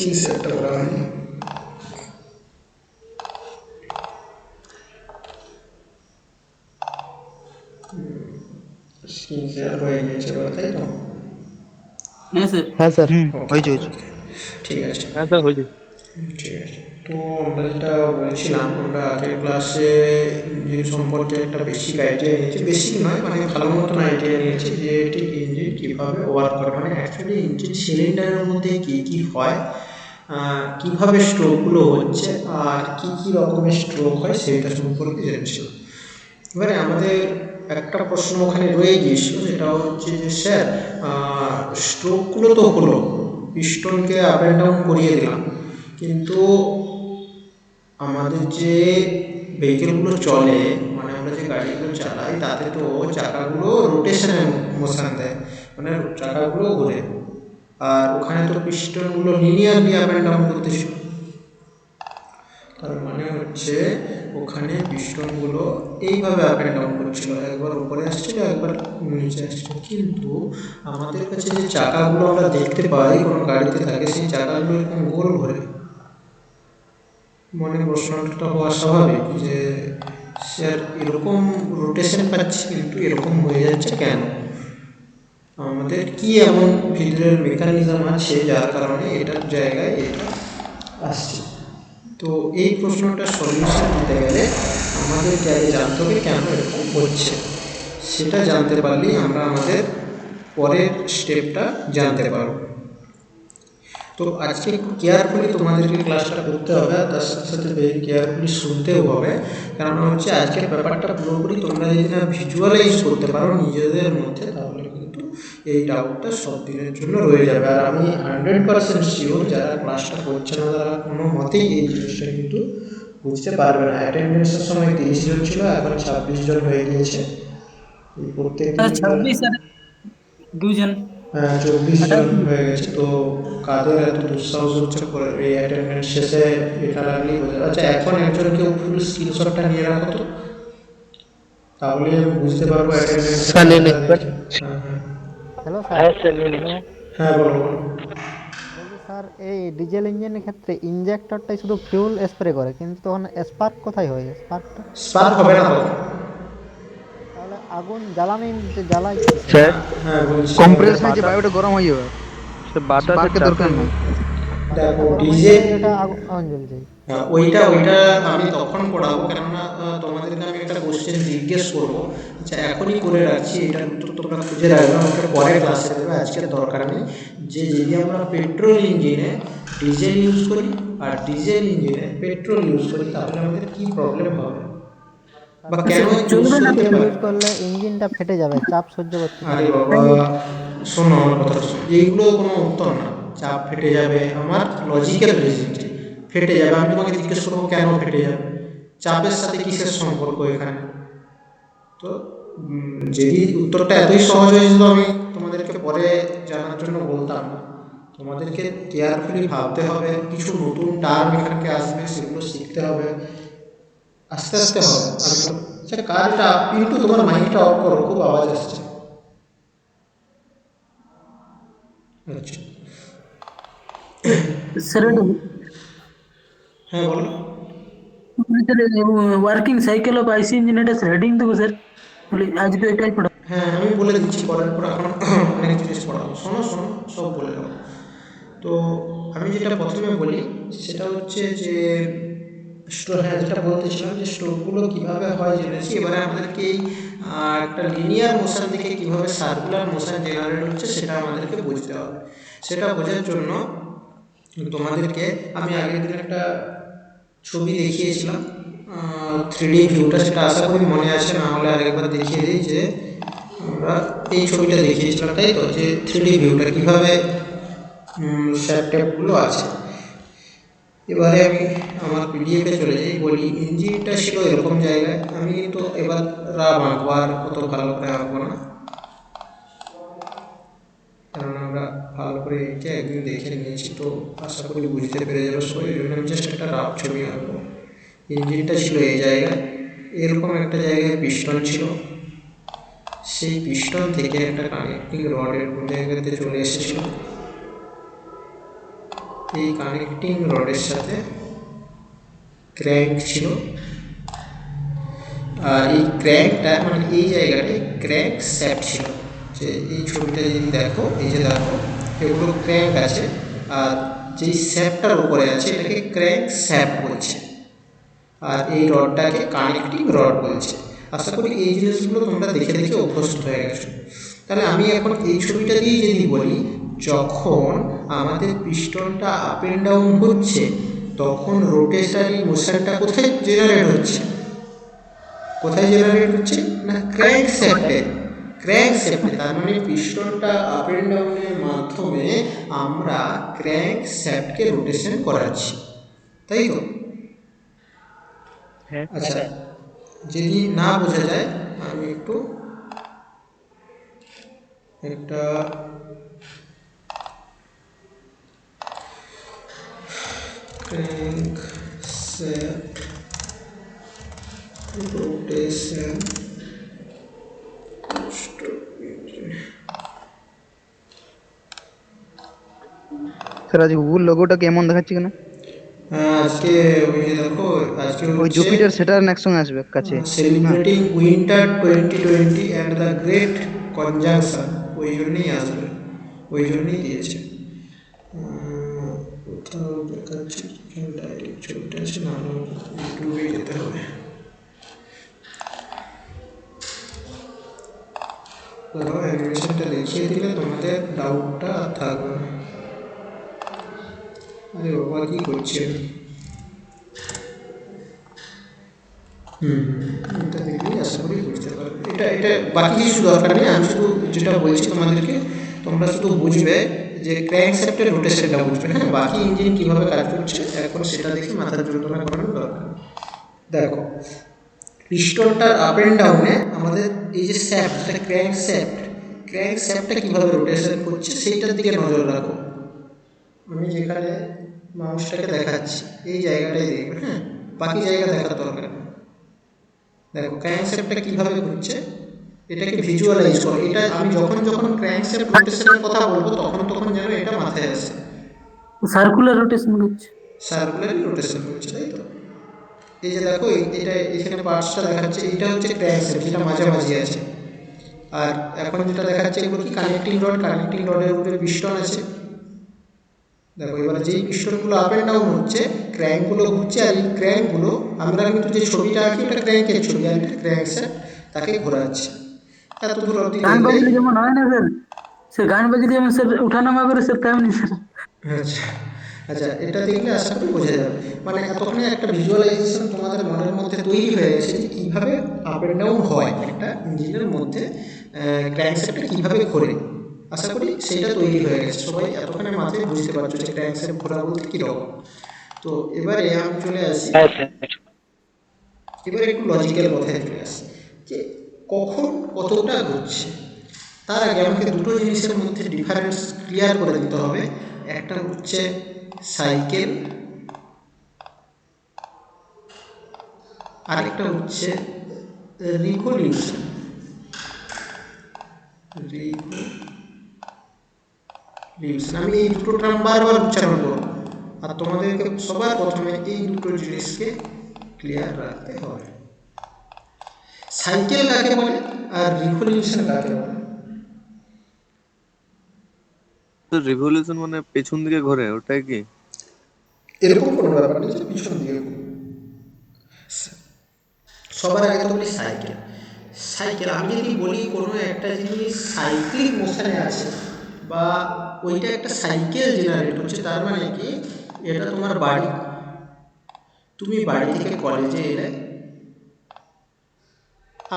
Screen শেয়ারটা করা হয়নি। স্ক্রিন শেয়ার হয়ে গিয়েছে এবার, তাই তো? হ্যাঁ স্যার। হ্যাঁ স্যার হয়েছে হয়েছে, ঠিক আছে। হ্যাঁ স্যার হয়েছে। ঠিক আছে, তো আমরা যেটা বলছিলাম, আমরা আগের ক্লাসে ইঞ্জিন সম্পর্কে একটা বেসিক আইডিয়া নিয়েছি, বেসিক নয় মানে ভালো মতন আইডিয়া নিয়েছি যে ঠিক ইঞ্জিন কীভাবে ওয়ার্ক করে, মানে অ্যাকচুয়ালি ইঞ্জিন সিলিন্ডারের মধ্যে কী কী হয়, কীভাবে স্ট্রোকগুলো হচ্ছে আর কী কী রকমের স্ট্রোক হয় সেটা সম্পর্কে জেনেছিল। এবারে আমাদের একটা প্রশ্ন ওখানে রয়ে গিয়েছিল, সেটা হচ্ছে যে স্যার স্ট্রোকগুলো তো হলো, পিস্টনকে আপ অ্যান্ড ডাউন করিয়ে দিলাম, কিন্তু আমাদের যে ভেহিকেলগুলো চলে, মানে আমরা যে গাড়িগুলো চালাই, তাতে তো চাকাগুলো রোটেশনে মোশন দেয়, মানে চাকাগুলো ঘোরে, আর ওখানে তো পিস্টনগুলো লিনিয়ারলি আপ অ্যান্ড ডাউন করতেছিল। তার মানে হচ্ছে ওখানে পিস্টনগুলো এইভাবে আপ অ্যান্ড ডাউন করছিল, একবার উপরে আসছিল একবার নিচে আসছিল, কিন্তু আমাদের কাছে যে চাকাগুলো আমরা দেখতে পাই কোনো গাড়িতে থাকে, সেই চাকাগুলো এরকম গোল ঘোরে। মনে প্রশ্নটা হওয়া স্বাভাবিক যে স্যার এরকম রোটেশন পাচ্ছি কিন্তু এরকম হয়ে যাচ্ছে কেন, আমাদের কি এমন ভিতরের মেকানিজম আছে যার কারণে এটার জায়গায় এটা আসছে। তো এই প্রশ্নটার সলিউশন দিতে গেলে আমাদেরকে আগে জানতে হবে কেন এরকম হচ্ছে, সেটা জানতে পারলেই আমরা আমাদের পরের স্টেপটা জানতে পারব। তো আজকে একটু কেয়ারফুলি তোমাদেরকে ক্লাসটা করতে হবে, আর তার সাথে সাথে ভেরি কেয়ারফুলি শুনতেও হবে, কারণ হচ্ছে আজকের ব্যাপারটা পুরোপুরি তোমরা যদি না ভিজুয়ালাইজ করতে পারো নিজেদের মধ্যে, তাহলে কিন্তু এই ডাউটটা সব দিনের জন্য রয়ে যাবে। আর আমি 100% শিওর যারা ক্লাসটা করছে না তারা কোনো মতেই এই জিনিসটা কিন্তু বুঝতে পারবে না। অ্যাটেন্ডেন্সের সময় 30 জন ছিল, এখন 26 জন হয়ে গিয়েছে। এই প্রত্যেক দিন 26 আর 2 জন 24 জন 28 হয়ে গেছে। তো কাদের এত দুঃসাহস হচ্ছে করে এই অ্যাটেন্ডেন্স শেষে এটা লাগলেই বোঝা। আচ্ছা, এখন একজন কেউ ফুল স্ক্রিনশটটা নিয়ে রাখো তো, তাহলে আমি বুঝতে পারবো অ্যাটেন্ডেন্স। স্যার নিন একবার। হ্যাঁ হ্যাঁ হ্যালো স্যার। হ্যাঁ স্যার নিন। হ্যালো হ্যাঁ, বলো বলো। বলছি স্যার, এই ডিজেল ইঞ্জিনের ক্ষেত্রে ইনজেক্টরটাই শুধু ফিউল স্প্রে করে, কিন্তু তখন স্পার্ক কোথায় হয় স্পার্কটা? স্পার্ক হবে না তো? তাহলে আগুন জ্বালানি জ্বালাই কিসে? স্যার হ্যাঁ বলছি, কম্প্রেসরে যে বায়ুটা গরম হয়ে যাবে, সে বাতাসের স্পার্কের দরকার নেই। দেখো বাতাসটা গরম হয়ে ডিজে, গেলে এটা আগুন জ্বলছে। ওইটা ওইটা আমি তখন পড়াবো, কেননা তোমাদেরকে আমি একটা কোশ্চেন জিজ্ঞেস করবো। আচ্ছা, এখনই করে রাখছি, এটার উত্তর তোমরা খুঁজে রাখবে, আমাকে পরের ক্লাসে দেবে, আজকের দরকার নেই। যে যদি আমরা পেট্রোল ইঞ্জিনে ডিজেল ইউজ করি আর ডিজেল ইঞ্জিনে পেট্রোল ইউজ করি, তাহলে আমাদের কি প্রবলেম হবে বা কেন চলবে না তো ডিজেল স্যার। ইউজ করলে ইঞ্জিনটা ফেটে যাবে, চাপ সহ্য করতে আরে পারবে না। বাবা, শোনো আমার কথা শোনো, এইগুলো কোনো উত্তর না। চাপ ফেটে যাবে আমার লজিক্যাল রিজন, ফেটে যাবে, আমি তোমাকে জিজ্ঞেস করবো কেন ফেটে যাবে, চাপের সাথে কিসের সম্পর্ক এখানে। তো যদি উত্তরটা এতই সহজ হয়ে যেত, আমি তোমাদেরকে পরে জানার জন্য বলতাম না। তোমাদেরকে কেয়ারফুলি ভাবতে হবে, কিছু নতুন টার্ম এখানে আসবে, সেগুলো শিখতে হবে, আস্তে আস্তে হবে। আচ্ছা, কাজটা কিন্তু তোমার মাইন্ডটা অফ করো, খুব আওয়াজ আসছে। আচ্ছা, স্যার হ্যাঁ বলো। Working cycle of IC engine, এটা হেডিং দেবো স্যার, বলি আজকে এটাই পড়া। হ্যাঁ, আমি বলে দিচ্ছি, পরের পর এখন অনেক জিনিস পড়াবো, শোনো শোনো, সব বলে দেবো। তো আমি যেটা প্রথমে বলি সেটা হচ্ছে যে হ্যাঁ, যেটা বলতেছিলাম যে স্ট্রোকগুলো কীভাবে হয় জেনেছি, এবারে আমাদেরকে এই একটা লিনিয়ার মোশন থেকে কীভাবে সার্কুলার মোশন জেনারেট হচ্ছে সেটা আমাদেরকে বুঝতে হবে। সেটা বোঝার জন্য তোমাদেরকে আমি আগের দিন একটা ছবি দেখিয়েছিলাম, 3D ভিউটা, সেটা আশা করি মনে আছে, না হলে আরেকবার দেখিয়ে দিই। যে আমরা এই ছবিটা দেখিয়েছিলাম, তাই তো, যে 3D ভিউটা কীভাবে শেপ টেপগুলো আছে। এবারে আমি আমার পিডিএফে চলে যাই, বলি ইঞ্জিনটা ছিল এরকম জায়গায়, আমি তো এবার রাব আঁকবো, আর অত ভালো করে আঁকবো না, কারণ আমরা ভালো করে এঁকে একদিন দেখে নিয়েছি, তো আশা করি বুঝতে পেরে যাবে সবাই। ওই জন্য আমি জাস্ট একটা রাফ ছবি আঁকবো। ইঞ্জিনটা ছিল এই জায়গায়, এরকম একটা জায়গায় পিস্টন ছিল, সেই পিস্টন থেকে একটা কানেক্টিং রড এরকম জায়গাতে চলে এসেছিল, এই কানেক্টিং রডের সাথে ক্র্যাঙ্ক ছিল, আর এই ক্র্যাঙ্কটা মানে এই জায়গাটায় ক্র্যাঙ্ক স্যাপ ছিল। যে এই ছবিটা যদি দেখো, এই যে দেখো এগুলো ক্র্যাঙ্ক আছে, আর যেই স্যাপটার উপরে আছে এটাকে ক্র্যাঙ্ক স্যাপ বলছে, আর এই রডটাকে কানেক্টিং রড বলছে। আশা করি এই জিনিসগুলো তোমরা দেখে দেখে অভ্যস্ত হয়ে গেছো। তাহলে আমি এখন এই ছবিটা দিয়ে যদি বলি, যখন আমাদের পিস্টনটা আপ অ্যান্ড ডাউন হচ্ছে তখন রোটেশনারি মোশনটা কোথায় জেনারেট হচ্ছে? কোথায় জেনারেট হচ্ছে না ক্র্যাঙ্ক শ্যাফটে। ক্র্যাঙ্ক শ্যাফটে, তার মানে পিস্টনটা আপ অ্যান্ড ডাউনের মাধ্যমে আমরা ক্র্যাঙ্ক শ্যাফটকে রোটেশন করাচ্ছি, তাই তো? হ্যাঁ। আচ্ছা, যদি না বোঝা যায় আমি একটু একটা ক্র্যাঙ্ক শ্যাফট রোটেশন স্যার আজ গুগল লোগোটা কেমন দেখাচ্ছে কেন? আজকে ওই যে দেখো, আজকে ওই জুপিটার স্যাটার্ন একসঙ্গে আসবে কাছে। Celebrating winter 2020 and the great conjunction, ওই জন্যই আসবে, ওই জন্যই দিয়েছে। কোথাও দেখাচ্ছে ডাইরেক্ট ছবিটা আছে না, ইউটিউবে যেতে হবে। দেখো অ্যানিমেশনটা দেখিয়ে দিলে তোমাদের ডাউটটা আর থাকবে না। আরে বাবা কি করছি আমি? এটা দেখলেই আশা করি বুঝতে পারবে। এটা এটা বাকি কিছু দরকার নেই, আমি শুধু যেটা বলছি তোমাদেরকে, তোমরা শুধু বুঝবে যে ক্র্যাঙ্ক শ্যাফটের রোটেশনটা বুঝবে। হ্যাঁ, বাকি ইঞ্জিন কীভাবে কাজ করছে এখন সেটা দেখে মাথা যন্ত্রণা করানোর দরকার। দেখো পিস্টনটার আপ অ্যান্ড ডাউনে আমাদের এই যে শ্যাফট, যেটা ক্র্যাঙ্ক শ্যাফট, ক্র্যাঙ্ক শ্যাফটটা কীভাবে রোটেশন করছে সেইটার দিকে নজর রাখো। আমি যেখানে মাউসটাকে দেখাচ্ছি এই জায়গাটাই দেখবে, হ্যাঁ, বাকি জায়গা দেখার দরকার নেই। দেখো ক্র্যাঙ্কশ্যাফটটা কীভাবে ঘুরছে এটাকে ভিজুয়ালাইজ করো। এটা আমি যখন যখন ক্র্যাঙ্কশ্যাফট রোটেশনের কথা বলবো তখন তখন যেন এটা মাথায় আসে। সার্কুলার রোটেশন করছে। সার্কুলারই রোটেশন করছে, তাই তো? এই যে দেখো এটা এখানে পার্টসটা দেখাচ্ছে, এটা হচ্ছে ক্র্যাঙ্কশ্যাফট যেটা মাঝামাঝি আছে, আর এখন যেটা দেখাচ্ছে এগুলো কি কানেক্টিং রড। কানেক্টিং রডের উপরে পিস্টন আছে। দেখো এবার যেই পিস্টনগুলো আপ অ্যান্ড ডাউন হচ্ছে ক্র্যাঙ্কগুলো ঘুরছে, আর এই ক্র্যাঙ্কগুলো আমরা কিন্তু যে ছবিটা আঁকি ওটা ক্র্যাঙ্কের ছবি, আর এটা ক্র্যাঙ্কশ্যাফট তাকে ঘোরাচ্ছে। এত দূর অবধি গান দেখলেই বাজলে যেমন হয় না স্যার, সে গান বাজলে যেমন স্যার ওঠানামা করে স্যার তেমনি স্যার। আচ্ছা আচ্ছা, এটা দেখলে আশা করি বোঝা যাবে। মানে এতক্ষণে একটা ভিজুয়ালাইজেশন তোমাদের মনের মধ্যে তৈরি হয়ে গেছে যে কীভাবে আপ অ্যান্ড ডাউন হয় একটা ইঞ্জিনের মধ্যে, ক্র্যাঙ্কশ্যাফটটা কীভাবে ঘোরে। আশা করি সেইটা তৈরি হয়ে গেছে, সবাই এতক্ষণে মাথায় বুঝতে পারছো যে ক্র্যাঙ্কশ্যাফট ঘোরা বলতে কীরকম। তো এবারে আমি চলে আসি, এবারে একটু লজিক্যাল কথায় চলে আসি যে কখন কতটা ঘুরছে। তার আগে আমাকে দুটো জিনিসের মধ্যে ডিফারেন্স ক্লিয়ার করে দিতে হবে। একটা হচ্ছে সাইকেল, আরেকটা হচ্ছে রিভলিউশন। আমি এই দুটো টার্ম বারবার উচ্চারণ করব, আর তোমাদেরকে সবার প্রথমে এই দুটো জিনিসকে ক্লিয়ার রাখতে হবে। সাইকেল কাকে বলে আর রিভলিউশন কাকে বলে? তো রিভলিউশন মানে পেছন দিকে ঘোরে, ওটাই কি? এরকম কোনো ব্যাপার নেই যে পিছন দিকে ঘুরে। সবার আগে তো বলি সাইকেল। সাইকেল আমি যদি বলি কোনো একটা জিনিস সাইক্লিক মোশনে আছে বা ওইটা একটা সাইকেল জেনারেট হচ্ছে, তার মানে কি এটা তোমার বাড়ি, তুমি বাড়ি থেকে কলেজে এলে,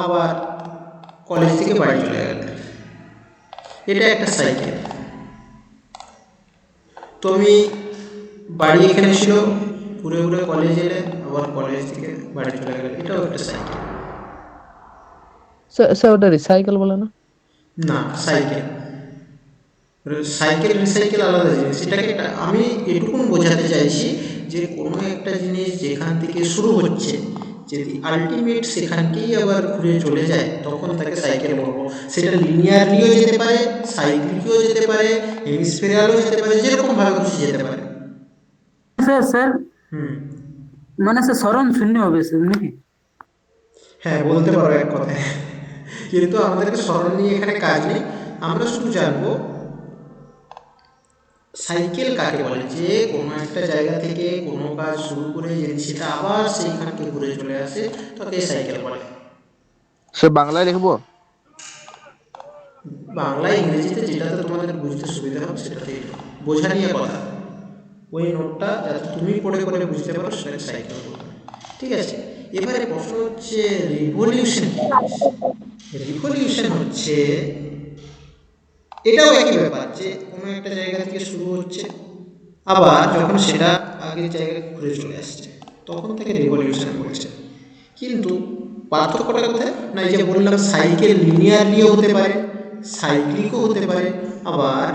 আবার কলেজ থেকে বাড়ি চলে গেলে, এটা একটা সাইকেল। তুমি বাড়ি এখানে ছিল, ঘুরে ঘুরে কলেজে এলে, আবার কলেজ থেকে বাড়ি চলে গেলে, এটাও একটা সাইকেল। স্যার ওটা রিসাইকেল বলে না? না, সাইকেল সাইকেল রিসাইকেল আলাদা জিনিস। এটাকে আমি এটুকুন বোঝাতে চাইছি যে কোনো একটা জিনিস যেখান থেকে শুরু হচ্ছে যদি আলটিমেট সেখানকেই আবার ঘুরে চলে যায় তখন তাকে সাইকেল বলবো। সেটা লিনিয়ারলিও যেতে পারে, সাইক্লিকও যেতে পারে, হেমিস্ফেরিয়ালও যেতে পারে, যেরকমভাবে খুশি যেতে পারে। স্যার স্যার হুম, মানে স্যার স্মরণ শূন্য হবে স্যার নাকি? হ্যাঁ বলতে পারো এক কথায়, কিন্তু আমাদেরকে স্মরণ নিয়ে এখানে কাজ নেই। আমরা শুধু জানবো সাইকেল কাকে বলে, যে কোনো একটা জায়গা থেকে কোনো কাজ শুরু করে যদি সেটা আবার সেইখানকে ঘুরে চলে আসে তাকে সাইকেল বলে। স্যার বাংলায় লিখবো? বাংলা ইংরেজিতে যেটাতে তোমাদের বুঝতে সুবিধা হবে সেটাতেই লিখো। বোঝা নিয়ে কথা, ওই নোটটা যাতে তুমি পড়ে পড়ে বুঝতে পারো সেটাকে সাইকেল বলবে। ঠিক আছে, এবারে প্রশ্ন হচ্ছে রিভলিউশন কি জিনিস? রিভলিউশন হচ্ছে, এটাও একই ব্যাপার, যে কোনো একটা জায়গা থেকে শুরু হচ্ছে আবার যখন সেটা আগের জায়গায় ঘুরে চলে আসছে তখন তাকে রিভলিউশন বলছে। কিন্তু পার্থক্যটা কোথায়? না এই যে বললাম সাইকেল লিনিয়ারলিও হতে পারে, সাইক্লিকও হতে পারে, আবার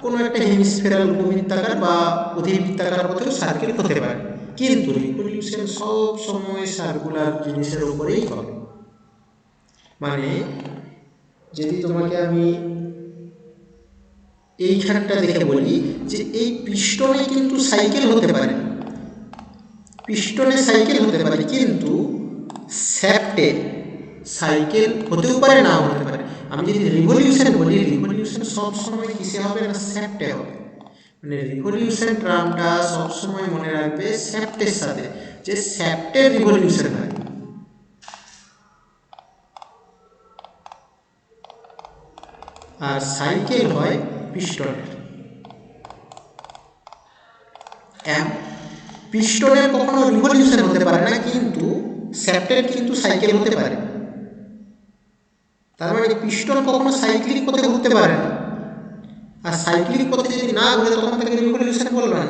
কোনো একটা হেমিস্ফেরাল উপবৃত্তাকার বা অধিবৃত্তাকার পথেও সার্কেল হতে পারে। কিন্তু রিভলিউশন সব সময় সার্কুলার জিনিসের উপরেই হবে। মানে যদি তোমাকে আমি এইখানটা দেখে বলি যে এই পিস্টনে কিন্তু সাইকেল হতে পারে, পিস্টনে সাইকেল হতে পারে, কিন্তু শ্যাফটে সাইকেল হতেও পারে নাও হতে পারে। আমি যদি রিভলিউশন বলি, রিভলিউশন সবসময় কিসে হবে না শ্যাফটে হবে। মানে রিভলিউশন টার্মটা সবসময় মনে রাখবে শ্যাফটের সাথে, যে শ্যাফটের রিভলিউশন হয়। আর সাইকেল হয় পিস্টনের। পিস্টনের কখনো রিভলিউশন হতে পারে না, কিন্তু শ্যাফটের কিন্তু সাইকেল হতে পারে। তার মানে পিস্টন কখনো সাইক্লিক পথে ঘুরতে পারে না, আর সাইক্লিক পথে যদি না ঘুরে তখন তাকে রিভলিউশন বলবে না।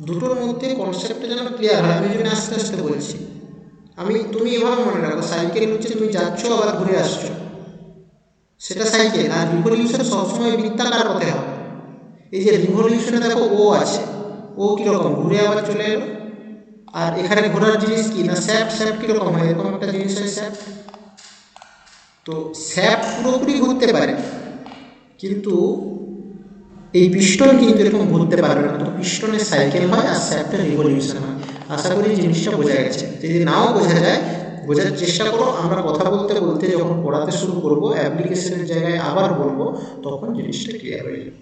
দুটোর মধ্যে কনসেপ্টটা যেন ক্লিয়ার হয়, আমি জন্য আস্তে আস্তে বলছি। তুমি এভাবে মনে রাখো, সাইকেল হচ্ছে তুমি যাচ্ছ আবার ঘুরে আসছো, সেটা সাইকেল। আর রিভলিউশন সবসময় বৃত্তাকার পথে হবে। এই যে রিভলিউশনে দেখো ও আছে, ও কিরকম ঘুরে আবার চলে এলো। আর এখানে ঘোরার জিনিস কি না স্যাপ, স্যাপ কিরকম হয়, এরকম একটা জিনিস হয় স্যাপ। তো স্যাপ পুরোপুরি ঘুরতে পারে, কিন্তু এই পিস্টন কিন্তু এরকম ঘুরতে পারবে না। তো পিস্টনের সাইকেল হয় আর স্যাপটা রিভলিউশন হয়। আশা করি জিনিসটা বোঝা গেছে। যদি নাও বোঝা যায়, বোঝার চেষ্টা করো। আমরা কথা বলতে বলতে যখন পড়াতে শুরু করবো, অ্যাপ্লিকেশনের জায়গায় আবার বলবো, তখন জিনিসটা ক্লিয়ার হয়ে যাবে।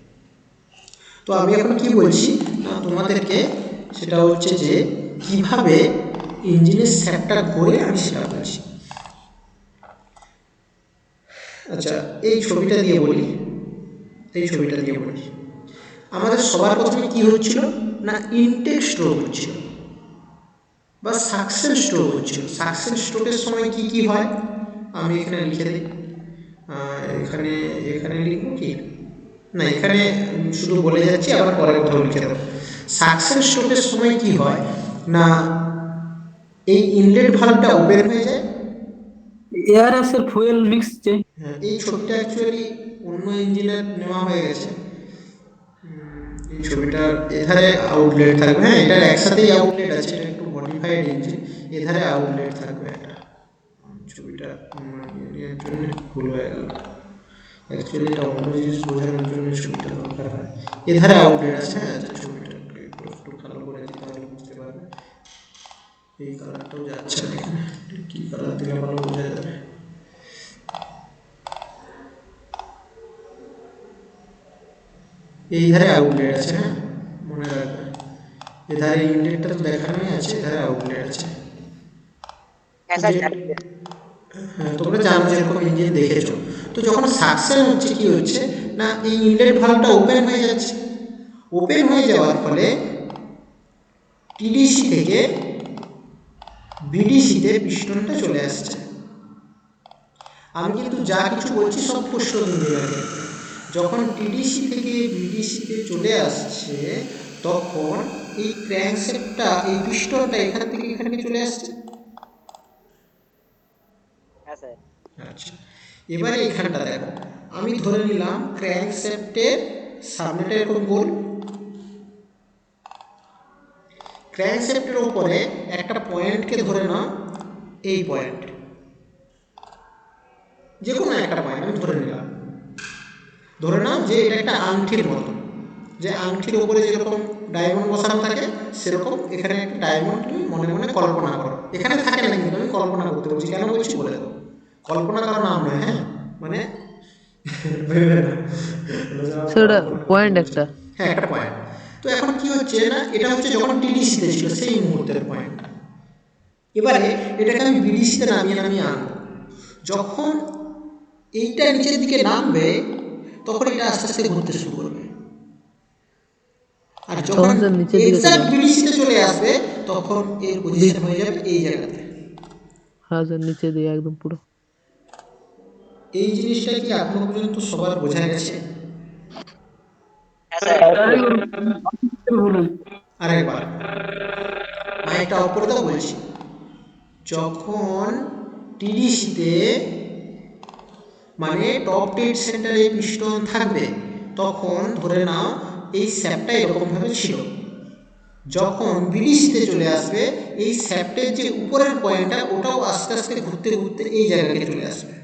তো আমি এখন কি বলছি না তোমাদেরকে, সেটা হচ্ছে যে কিভাবে ইঞ্জিনের স্যাপটা ঘোরে আমি সেটা বলছি। আচ্ছা, এই ছবিটা দিয়ে বলি, এই ছবিটা দিয়ে বলি। আমাদের সবার প্রথমে কি হচ্ছিল না ইনটেক স্ট্রোক হচ্ছিল বা সাকশন স্ট্রোক হচ্ছিল। সাকশন স্ট্রোকের সময় কি কি হয় আমি এখানে লিখে দিই। এখানে এখানে লিখবো কি না, এখানে শুধু বলে যাচ্ছি, আবার পরে কোথাও লিখে দেবো। সাকশন স্ট্রোকের সময় কি হয় না এই ইনলেট ভালভটা ওপেন হয়ে যায়। এয়ার আর স্যার ফুয়েল মিক্স চাই। হ্যাঁ, এই ছবিটা অ্যাকচুয়ালি অন্য ইঞ্জিনের নেওয়া হয়ে গেছে। এই ছবিটার এধারে আউটলেট থাকবে, হ্যাঁ এটার একসাথেই আউটলেট আছে, এটা একটু মডিফাইড ইঞ্জিন। এধারে আউটলেট থাকবে একটা। ছবিটা এর জন্য ভুল হয়ে গেল, অ্যাকচুয়ালি এটা অন্য জিনিস বোঝানোর জন্য ছবিটা দরকার হয়। এধারে আউটলেট আছে, হ্যাঁ আচ্ছা ছবিটা একটু ভালো করে দিতে তাহলে বুঝতে পারবে। এই কালারটাও যাচ্ছে না এখানে, কি কালার দিলে ভালো বোঝা যাবে। এই ধারে আউটলেট আছে, হ্যাঁ মনে রাখবে। এধারে ইনলেটটা তো দেখানোই আছে, এধারে আউটলেট আছে। হ্যাঁ তোমরা জানো যেরকম ইঞ্জিন দেখেছো। তো যখন সাকশন হচ্ছে কি হচ্ছে না এই ইনলেট ভালভটা ওপেন হয়ে যাচ্ছে। ওপেন হয়ে যাওয়ার ফলে টিডিসি থেকে বিডিসিতে পিস্টনটা চলে আসছে। আমি কিন্তু যা কিছু বলছি সব কোশ্চেন দিয়ে রাখে। যখন টিডিসি থেকে বিডিসিতে চলে আসছে তখন এই ক্র্যাঙ্কশ্যাফটটা, এই পিস্টনটা এখান থেকে এখানে চলে আসছে। আচ্ছা, এবারে এইখানটা দেখো, আমি ধরে নিলাম ক্র্যাঙ্কশ্যাফটের সামনেটা এরকম গোল, ক্র্যাঙ্কশ্যাফটের উপরে একটা পয়েন্টকে ধরে নাও, এই পয়েন্ট, যে কোনো একটা পয়েন্ট আমি ধরে নিলাম। ধরে নাও যে এটা একটা আংটির মতো, যে আংটির উপরে যেরকম ডায়মন্ড বসানো থাকে সেরকম এখানে একটা ডায়মন্ড তুমি মনে মনে কল্পনা করো। এখানে থাকে না, কিন্তু আমি কল্পনা করতে বলছি। কেন বলছি বলে দেবো। কল্পনা করার নাম নয়, হ্যাঁ, মানে ভেবে না। সেটা কল্পনা করতে পয়েন্ট বলছি। একটা। হ্যাঁ, একটা পয়েন্ট। তো এখন কি হচ্ছে না, এটা হচ্ছে যখন টিডিসিতে ছিল সেই মুহূর্তের পয়েন্ট। এবারে এটাকে আমি বিডিসিতে নামিয়ে নামিয়ে আনবো। যখন এইটা নিচের দিকে নামবে তখন এটা আস্তে আস্তে ঘুরতে শুরু করবে। আর যখন তখন স্যার নিচের দিকে চলে এক্সাক্ট আসবে। বিডিসিতে চলে আসবে তখন এর পজিশন হয়ে যাবে এই জায়গাতে। হ্যাঁ স্যার, নিচে দিয়ে একদম পুরো। এই জিনিসটা কি এখনো পর্যন্ত সবার বোঝা গেছে? বলুন। আরেকবার মাইকটা অফ করে দাও বলছি। যখন টিডিসিতে মানে টপ ডেড সেন্টারে পিস্টন থাকবে তখন ধরে নাও এই স্যাপটা এরকমভাবে ছিল। যখন বিডিসিতে চলে আসবে এই স্যাপটের যে উপরের পয়েন্টটা ওটাও আস্তে আস্তে ঘুরতে ঘুরতে এই জায়গাকে চলে আসবে।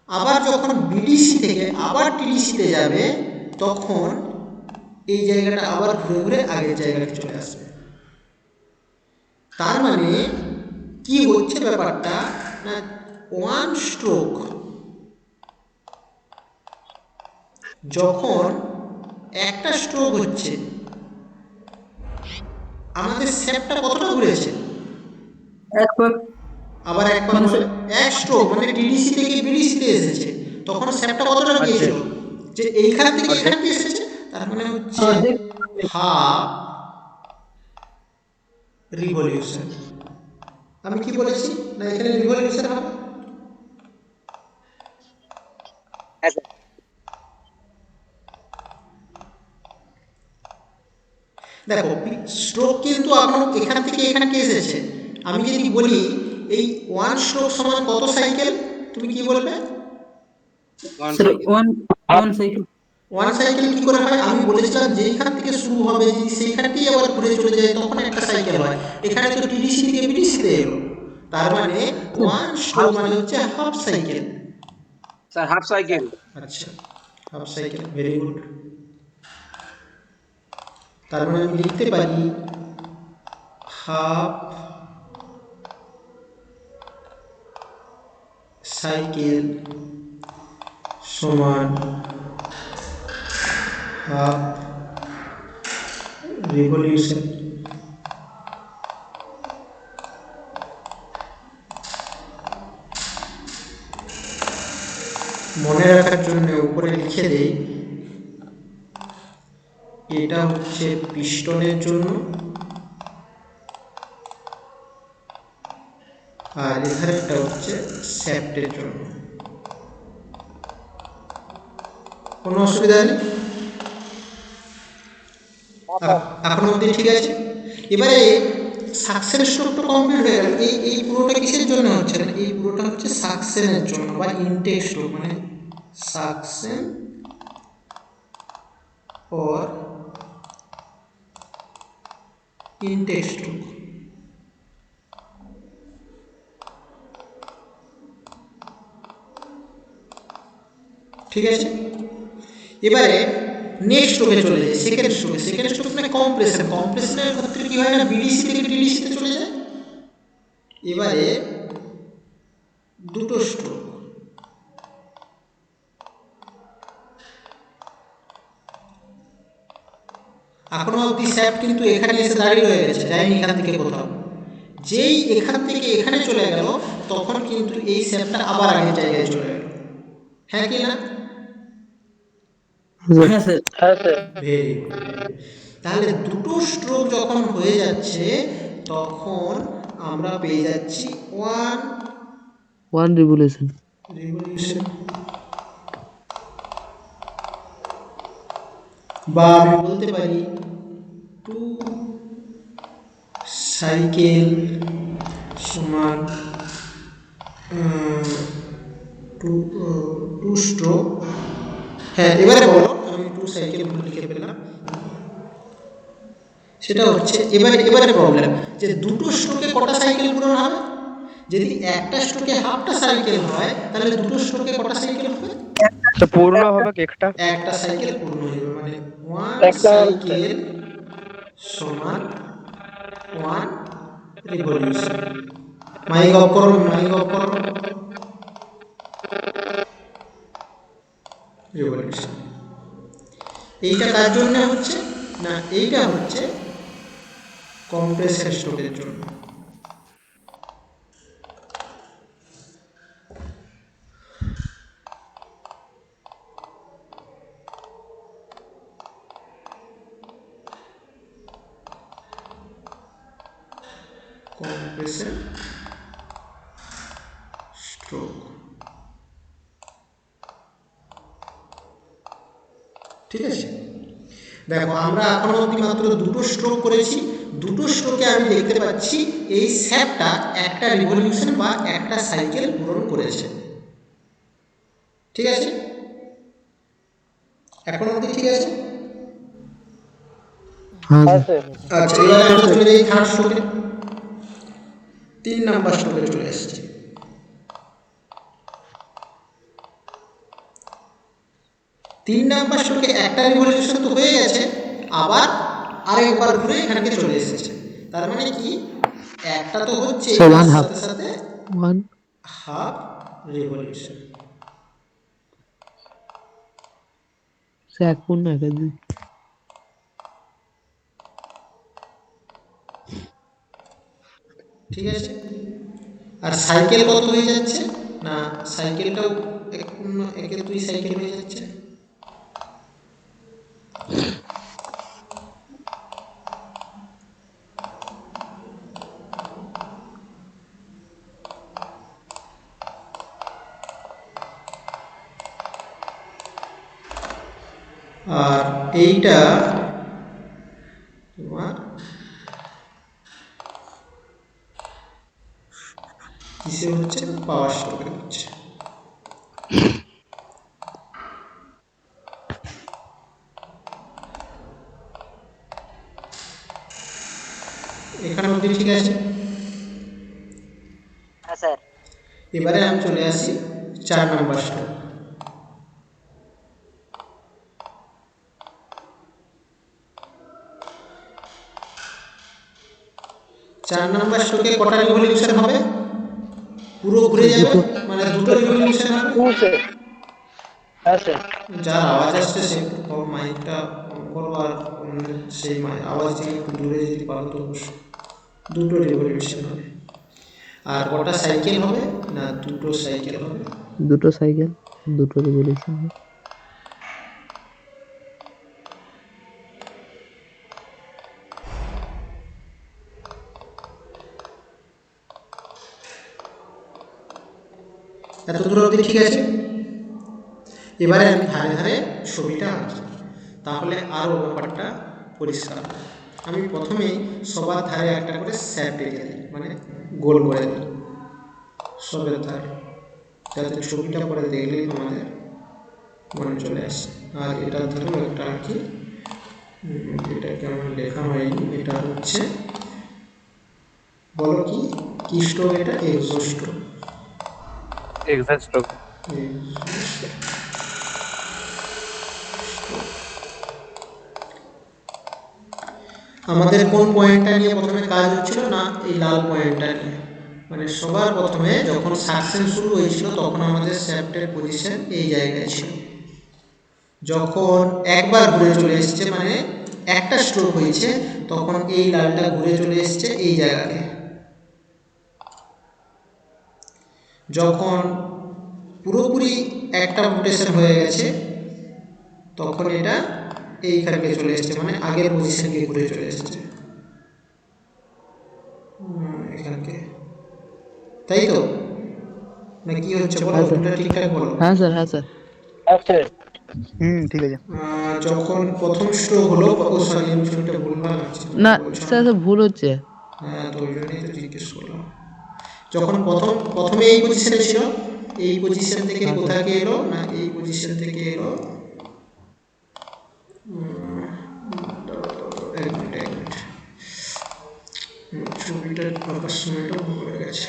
আবার যখন বিডিসি থেকে আবার টিডিসিতে যাবে তখন এই জায়গাটা আবার ঘুরে ঘুরে আগের জায়গায় চলে আসবে। তার মানে কি হচ্ছে ব্যাপারটা না, ওয়ান স্ট্রোক যখন একটা স্ট্রোক হচ্ছে আমাদের স্যাপটা কতটা ঘুরেছে, একবার আবার একবার বলে এক স্ট্রোক মানে টিডিসি থেকে বিডিসিতে এসেছে তখন স্যাপটা কতটা গিয়েছিল, যে এইখান থেকে এখানে এসেছে, তার মানে হচ্ছে হাফ রিভলিউশন। আমি কি বলেছি না এখানে রিভলিউশন হবে? দেখো স্ট্রোক কিন্তু আপনার এখান থেকে এখানে এসেছে। আমি যদি বলি এই ওয়ান স্ট্রোক সমান কত সাইকেল, তুমি কি বলবে? Sir one one cycle. One cycle কি করে হয়? আমি বলেছিলাম যেইখান থেকে শুরু হবে যদি সেইখানটাই আবার ঘুরে চলে যায় তখন একটা সাইকেল হয়। এখানে তো টিডিসি থেকে বিডিসিতে এলো, তার মানে ওয়ান স্ট্রোক মানে হচ্ছে half cycle. Sir half cycle. আচ্ছা, হাফ সাইকেল, ভেরি গুড। তার মানে আমি লিখতে পারি হাফ সাইকেল সমান হাফ রিভলিউশন। মনে রাখার জন্য উপরে লিখে দেই, এটা হচ্ছে পিস্টনের জন্য আর এখানেটা হচ্ছে শ্যাফটের জন্য। কোনো অসুবিধা নেই? এখন অবধি ঠিক আছে? এবারে সাকসেন স্ট্রোকটা কমপ্লিট হয়ে গেল। এই পুরোটা কিসের জন্য হচ্ছে না, এই পুরোটা হচ্ছে সাকসেনের জন্য বা ইনটেক স্ট্রোক, মানে সাকসেন or intake stroke। ঠিক আছে, এবারে নেক্সট স্ট্রোকে চলে যায়, সেকেন্ড স্ট্রোকে। সেকেন্ড স্ট্রোক মানে কম্প্রেশন। কম্প্রেশনের ক্ষেত্রে কি হয় না, বিডিসি থেকে টিডিসিতে চলে যায়। এবারে দুটো স্ট্রোক, এখনো অব্দি স্যাপ কিন্তু এখানে এসে দাঁড়িয়ে রয়ে গেছে, যায়নি এখান থেকে কোথাও। যেই এখান থেকে এখানে চলে গেল তখন কিন্তু এই স্যাপটা আবার আগের জায়গায় চলে গেল। হ্যাঁ কি না? হ্যাঁ স্যার। Very good. তাহলে দুটো স্ট্রোক যখন হয়ে যাচ্ছে তখন আমরা পেয়ে যাচ্ছি ওয়ান রিভলিউশন। রিভলিউশন, বা আমি বলতে পারি টু সাইকেল সমান টু স্ট্রোক। হ্যাঁ, এবারে বলো, আমি টু সাইকেল লিখে পেলাম। সেটা হচ্ছে এবারে প্রবলেম যে দুটো স্ট্রোকে কটা সাইকেল পূরণ হবে। যদি একটা স্ট্রোকে হাফটা সাইকেল হয় তাহলে দুটো স্ট্রোকে কটা সাইকেল হবে? তো পূর্ণ হবে কি একটা? একটা সাইকেল পূর্ণ হয়ে যাবে, মানে ওয়ান সাইকেল সমান ওয়ান রিভলিউশন। মাইক অফ করো, মাইক অফ করো। রিভলিউশন এইটা কার জন্য হচ্ছে না, এইটা হচ্ছে কম্প্রেসর স্ট্রোকের জন্য। কম্প্রেসর স্ট্রোক, ঠিক আছে। দেখো আমরা এখনো অবধি মাত্র দুটো স্ট্রোক করেছি, দুটো স্ট্রোকে আমি দেখতে পাচ্ছি এই শ্যাফটটা একটা রিভলিউশন বা একটা সাইকেল পূরণ করেছে, ঠিক আছে। এখন অবধি ঠিক আছে। हाँ सर। আচ্ছা, এবারে আমরা চলে যাই থার্ড স্ট্রোকে। 3 নাম্বার স্ট্রোকে চলে এসেছি। 3 নাম্বার স্ট্রোকে একটা রিভলিউশন তো হয়ে গেছে, আবার আরেকবার ঘুরে এখানে চলে এসেছে। তার মানে কি, একটা তো হচ্ছে So তার one half. সাথে সাথে One. Half revolution. সে এক পূর্ণ এক দুই। ঠিক আছে। আর সাইকেল কত হয়ে যাচ্ছে না, সাইকেলটাও এক পূর্ণ একে দুই সাইকেল হয়ে যাচ্ছে। আর এইটা তোমার কিসে হচ্ছে, পাওয়ার স্ট্রোকে হচ্ছে। এখানে অবধি ঠিক আছে। হ্যাঁ স্যার। এবারে আমি চলে আসি 4 নাম্বার স্ট্রোক। 4 নাম্বার স্ট্রোকে কটা রিভলিউশন হবে, পুরো ঘুরে যাবে, মানে দুটো রিভলিউশন হবে। হ্যাঁ স্যার। যার আওয়াজ আসছে সে একটু কম, মাইকটা কম করো, আর সেই আওয়াজ থেকে একটু দূরে যেতে পারো তো অবশ্যই। দুটো রিভলিউশন হবে। আর কটা সাইকেল হবে না, দুটো সাইকেল হবে। দুটো সাইকেল, দুটো রিভলিউশন। এত দূর অবধি ঠিক আছে। এবারে আমি ধারে ধারে ছবিটা আঁকি, তাহলে আরও ব্যাপারটা পরিষ্কার হবে। আমি প্রথমেই সবার ধারে একটা করে স্যাপ এঁকে দিই, মানে গোল করে দিই সবের ধারে, যাতে ছবিটা পরে দেখলেই তোমাদের মনে চলে আসে। আর এটার ধারেও একটা আঁকি, এটাকে আমার লেখা হয়নি। এটা হচ্ছে, বলো কি কি স্ট্রোক এটা, এক্সো স্ট্রোক। এক্সাক্ট আমাদের কোন পয়েন্টটা নিয়ে প্রথমে কাজ হচ্ছিল না, এই লাল পয়েন্টটা নিয়ে। মানে সবার প্রথমে যখন সাকশন শুরু হয়েছিল তখন আমাদের শ্যাফটের পজিশন এই জায়গায় ছিল। যখন একবার ঘুরে চলে এসছে, মানে একটা স্ট্রোক হয়েছে, তখন এই লালটা ঘুরে চলে এসছে এই জায়গাকে। যখন পুরোপুরি একটা রোটেশন হয়ে গেছে তখন এটা এইখানকে চলে এসছে, মানে আগের পজিশনকে ঘুরে চলে এসেছে এখানকে, তাই তো? না কি হচ্ছে বলো, দুটো ঠিকঠাক বলো। হ্যাঁ স্যার, হ্যাঁ স্যার। ঠিক আছে। যখন প্রথম স্ট্রোক হলো, ও সরি আমি ছবিটা ভুলভাল আছে, না স্যার, ভুল হচ্ছে। হ্যাঁ তো ওই জন্যই তো জিজ্ঞেস করলাম। যখন প্রথমে এই পজিশনে ছিল, এই পজিশন থেকে কোথায় এলো না, এই পজিশন থেকে এলো, এক মিনিট ছবিটা আঁকার সময়টা ভুল হয়ে গেছে।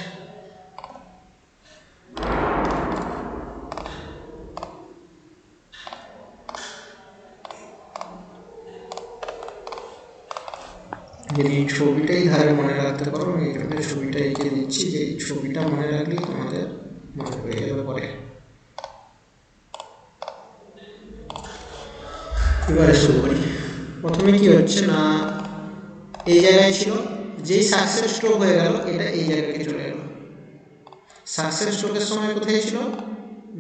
যদি ছবিটাই ধারে মনে রাখতে পারো, আমি এই জন্য ছবিটা এঁকে দিচ্ছি যে এই ছবিটা মনে রাখলেই তোমাদের মনে হয়ে যাবে পরে। এবারে শুরু করি। প্রথমে কি হচ্ছে না, এই জায়গায় ছিল, যেই সাকসেস স্ট্রোক হয়ে গেল এটা এই জায়গায় চলে গেল। সাকসেস স্ট্রোকের সময় কোথায় ছিল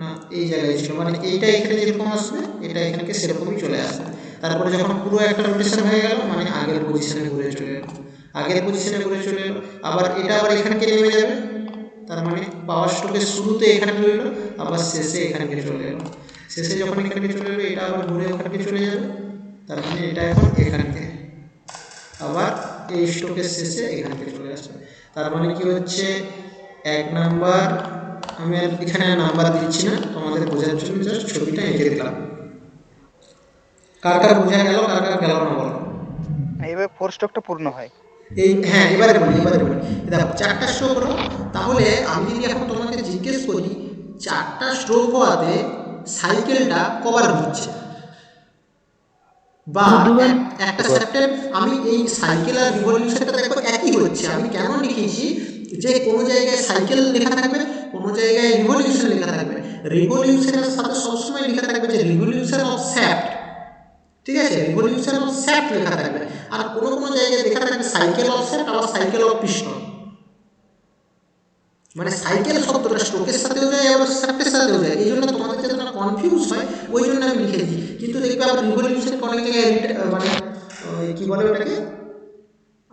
না, এই জায়গায় ছিল, মানে এইটা এখানে যেরকম আসবে এটা এখানে সেরকমই চলে আসবে। তারপরে যখন পুরো একটা রোটেশন হয়ে গেল মানে আগের পজিশনে ঘুরে চলে এলো, আগের পজিশনে ঘুরে চলে এলো, আবার এটা আবার এখানকে নেমে যাবে, তার মানে পাওয়ার স্ট্রোকের শুরুতে এখানে রইলো, আবার শেষে এখানকে চলে এলো, শেষে যখন এখানকে চলে এলো এটা আবার ঘুরে ওখানকে চলে যাবে, তার মানে এটা এখন এখানকে আবার এই স্ট্রোকের শেষে এখানকে চলে আসবে। তার মানে কি হচ্ছে, 1 নাম্বার, আমি আর এখানে নাম্বার দিচ্ছি না, তোমাদের বোঝার জন্য জাস্ট ছবিটা এঁকে দিলাম। কার কার বোঝা গেল, কার কার গেল না বলো। এইভাবে 4 স্ট্রোকটা পূর্ণ হয়। এই হ্যাঁ, এবারে বলি দেখো 4টা স্ট্রোক হলো, তাহলে আমি যদি এখন তোমাকে জিজ্ঞেস করি 4টা স্ট্রোক হওয়াতে সাইকেলটা কবার ঘুরছে, বা একটা সেপ্টেম, আমি এই সাইকেল আর রিভলিউশনটা দেখো একই হচ্ছে। আমি কেন লিখেছি যে কোনো জায়গায় সাইকেল লেখা থাকবে, কোনো জায়গায় রিভলিউশন লেখা থাকবে, রিভলিউশনের সাথে সবসময় লেখা থাকবে যে রিভলিউশন অফ শ্যাফট, ঠিক আছে, রিভলিউশন অফ শ্যাফট লেখা থাকবে। আর কোনো কোনো জায়গায় লেখা থাকবে সাইকেল অফ শ্যাফট আবার সাইকেল অফ পিস্টন, মানে সাইকেল শব্দটা স্ট্রোকের সাথেও যায় আবার শ্যাফটের সাথেও যায়, এই জন্য তোমাদের যাতে না কনফিউজ হয় ওই জন্য আমি লিখেছি। কিন্তু দেখবে আবার রিভলিউশন অনেক জায়গায় মানে কি বলে ওটাকে,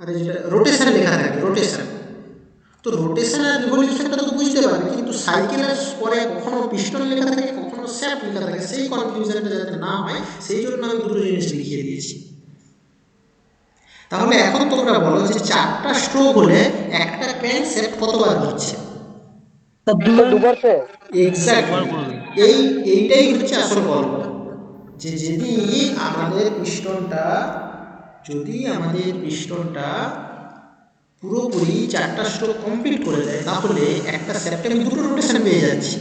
আরে যেটা রোটেশন লেখা থাকে, রোটেশন। তো রোটেশন আর রিভলিউশনটা তো বুঝতে পারবে, কিন্তু সাইকেলের পরে কখনো পিস্টন লেখা থাকে কখনো শ্যাফট লেখা থাকে, সেই কনফিউশনটা যাতে না হয় সেই জন্য আমি দুটো জিনিস লিখিয়ে দিয়েছি। তাহলে এখন তোমরা বলো যে 4টা স্ট্রোক হলে একটা ক্র্যাঙ্ক শ্যাফট কতবার ঘুরছে? দুবার से এক্স্যাক্টলি, এইটাই হচ্ছে আসল গল্প, যে যদি আমাদের পিস্টনটা পুরোপুরি 4টা স্ট্রোক কমপ্লিট করে দেয় তাহলে একটা সেপ্টেম দুটো রোটেশন পেয়ে যাচ্ছি।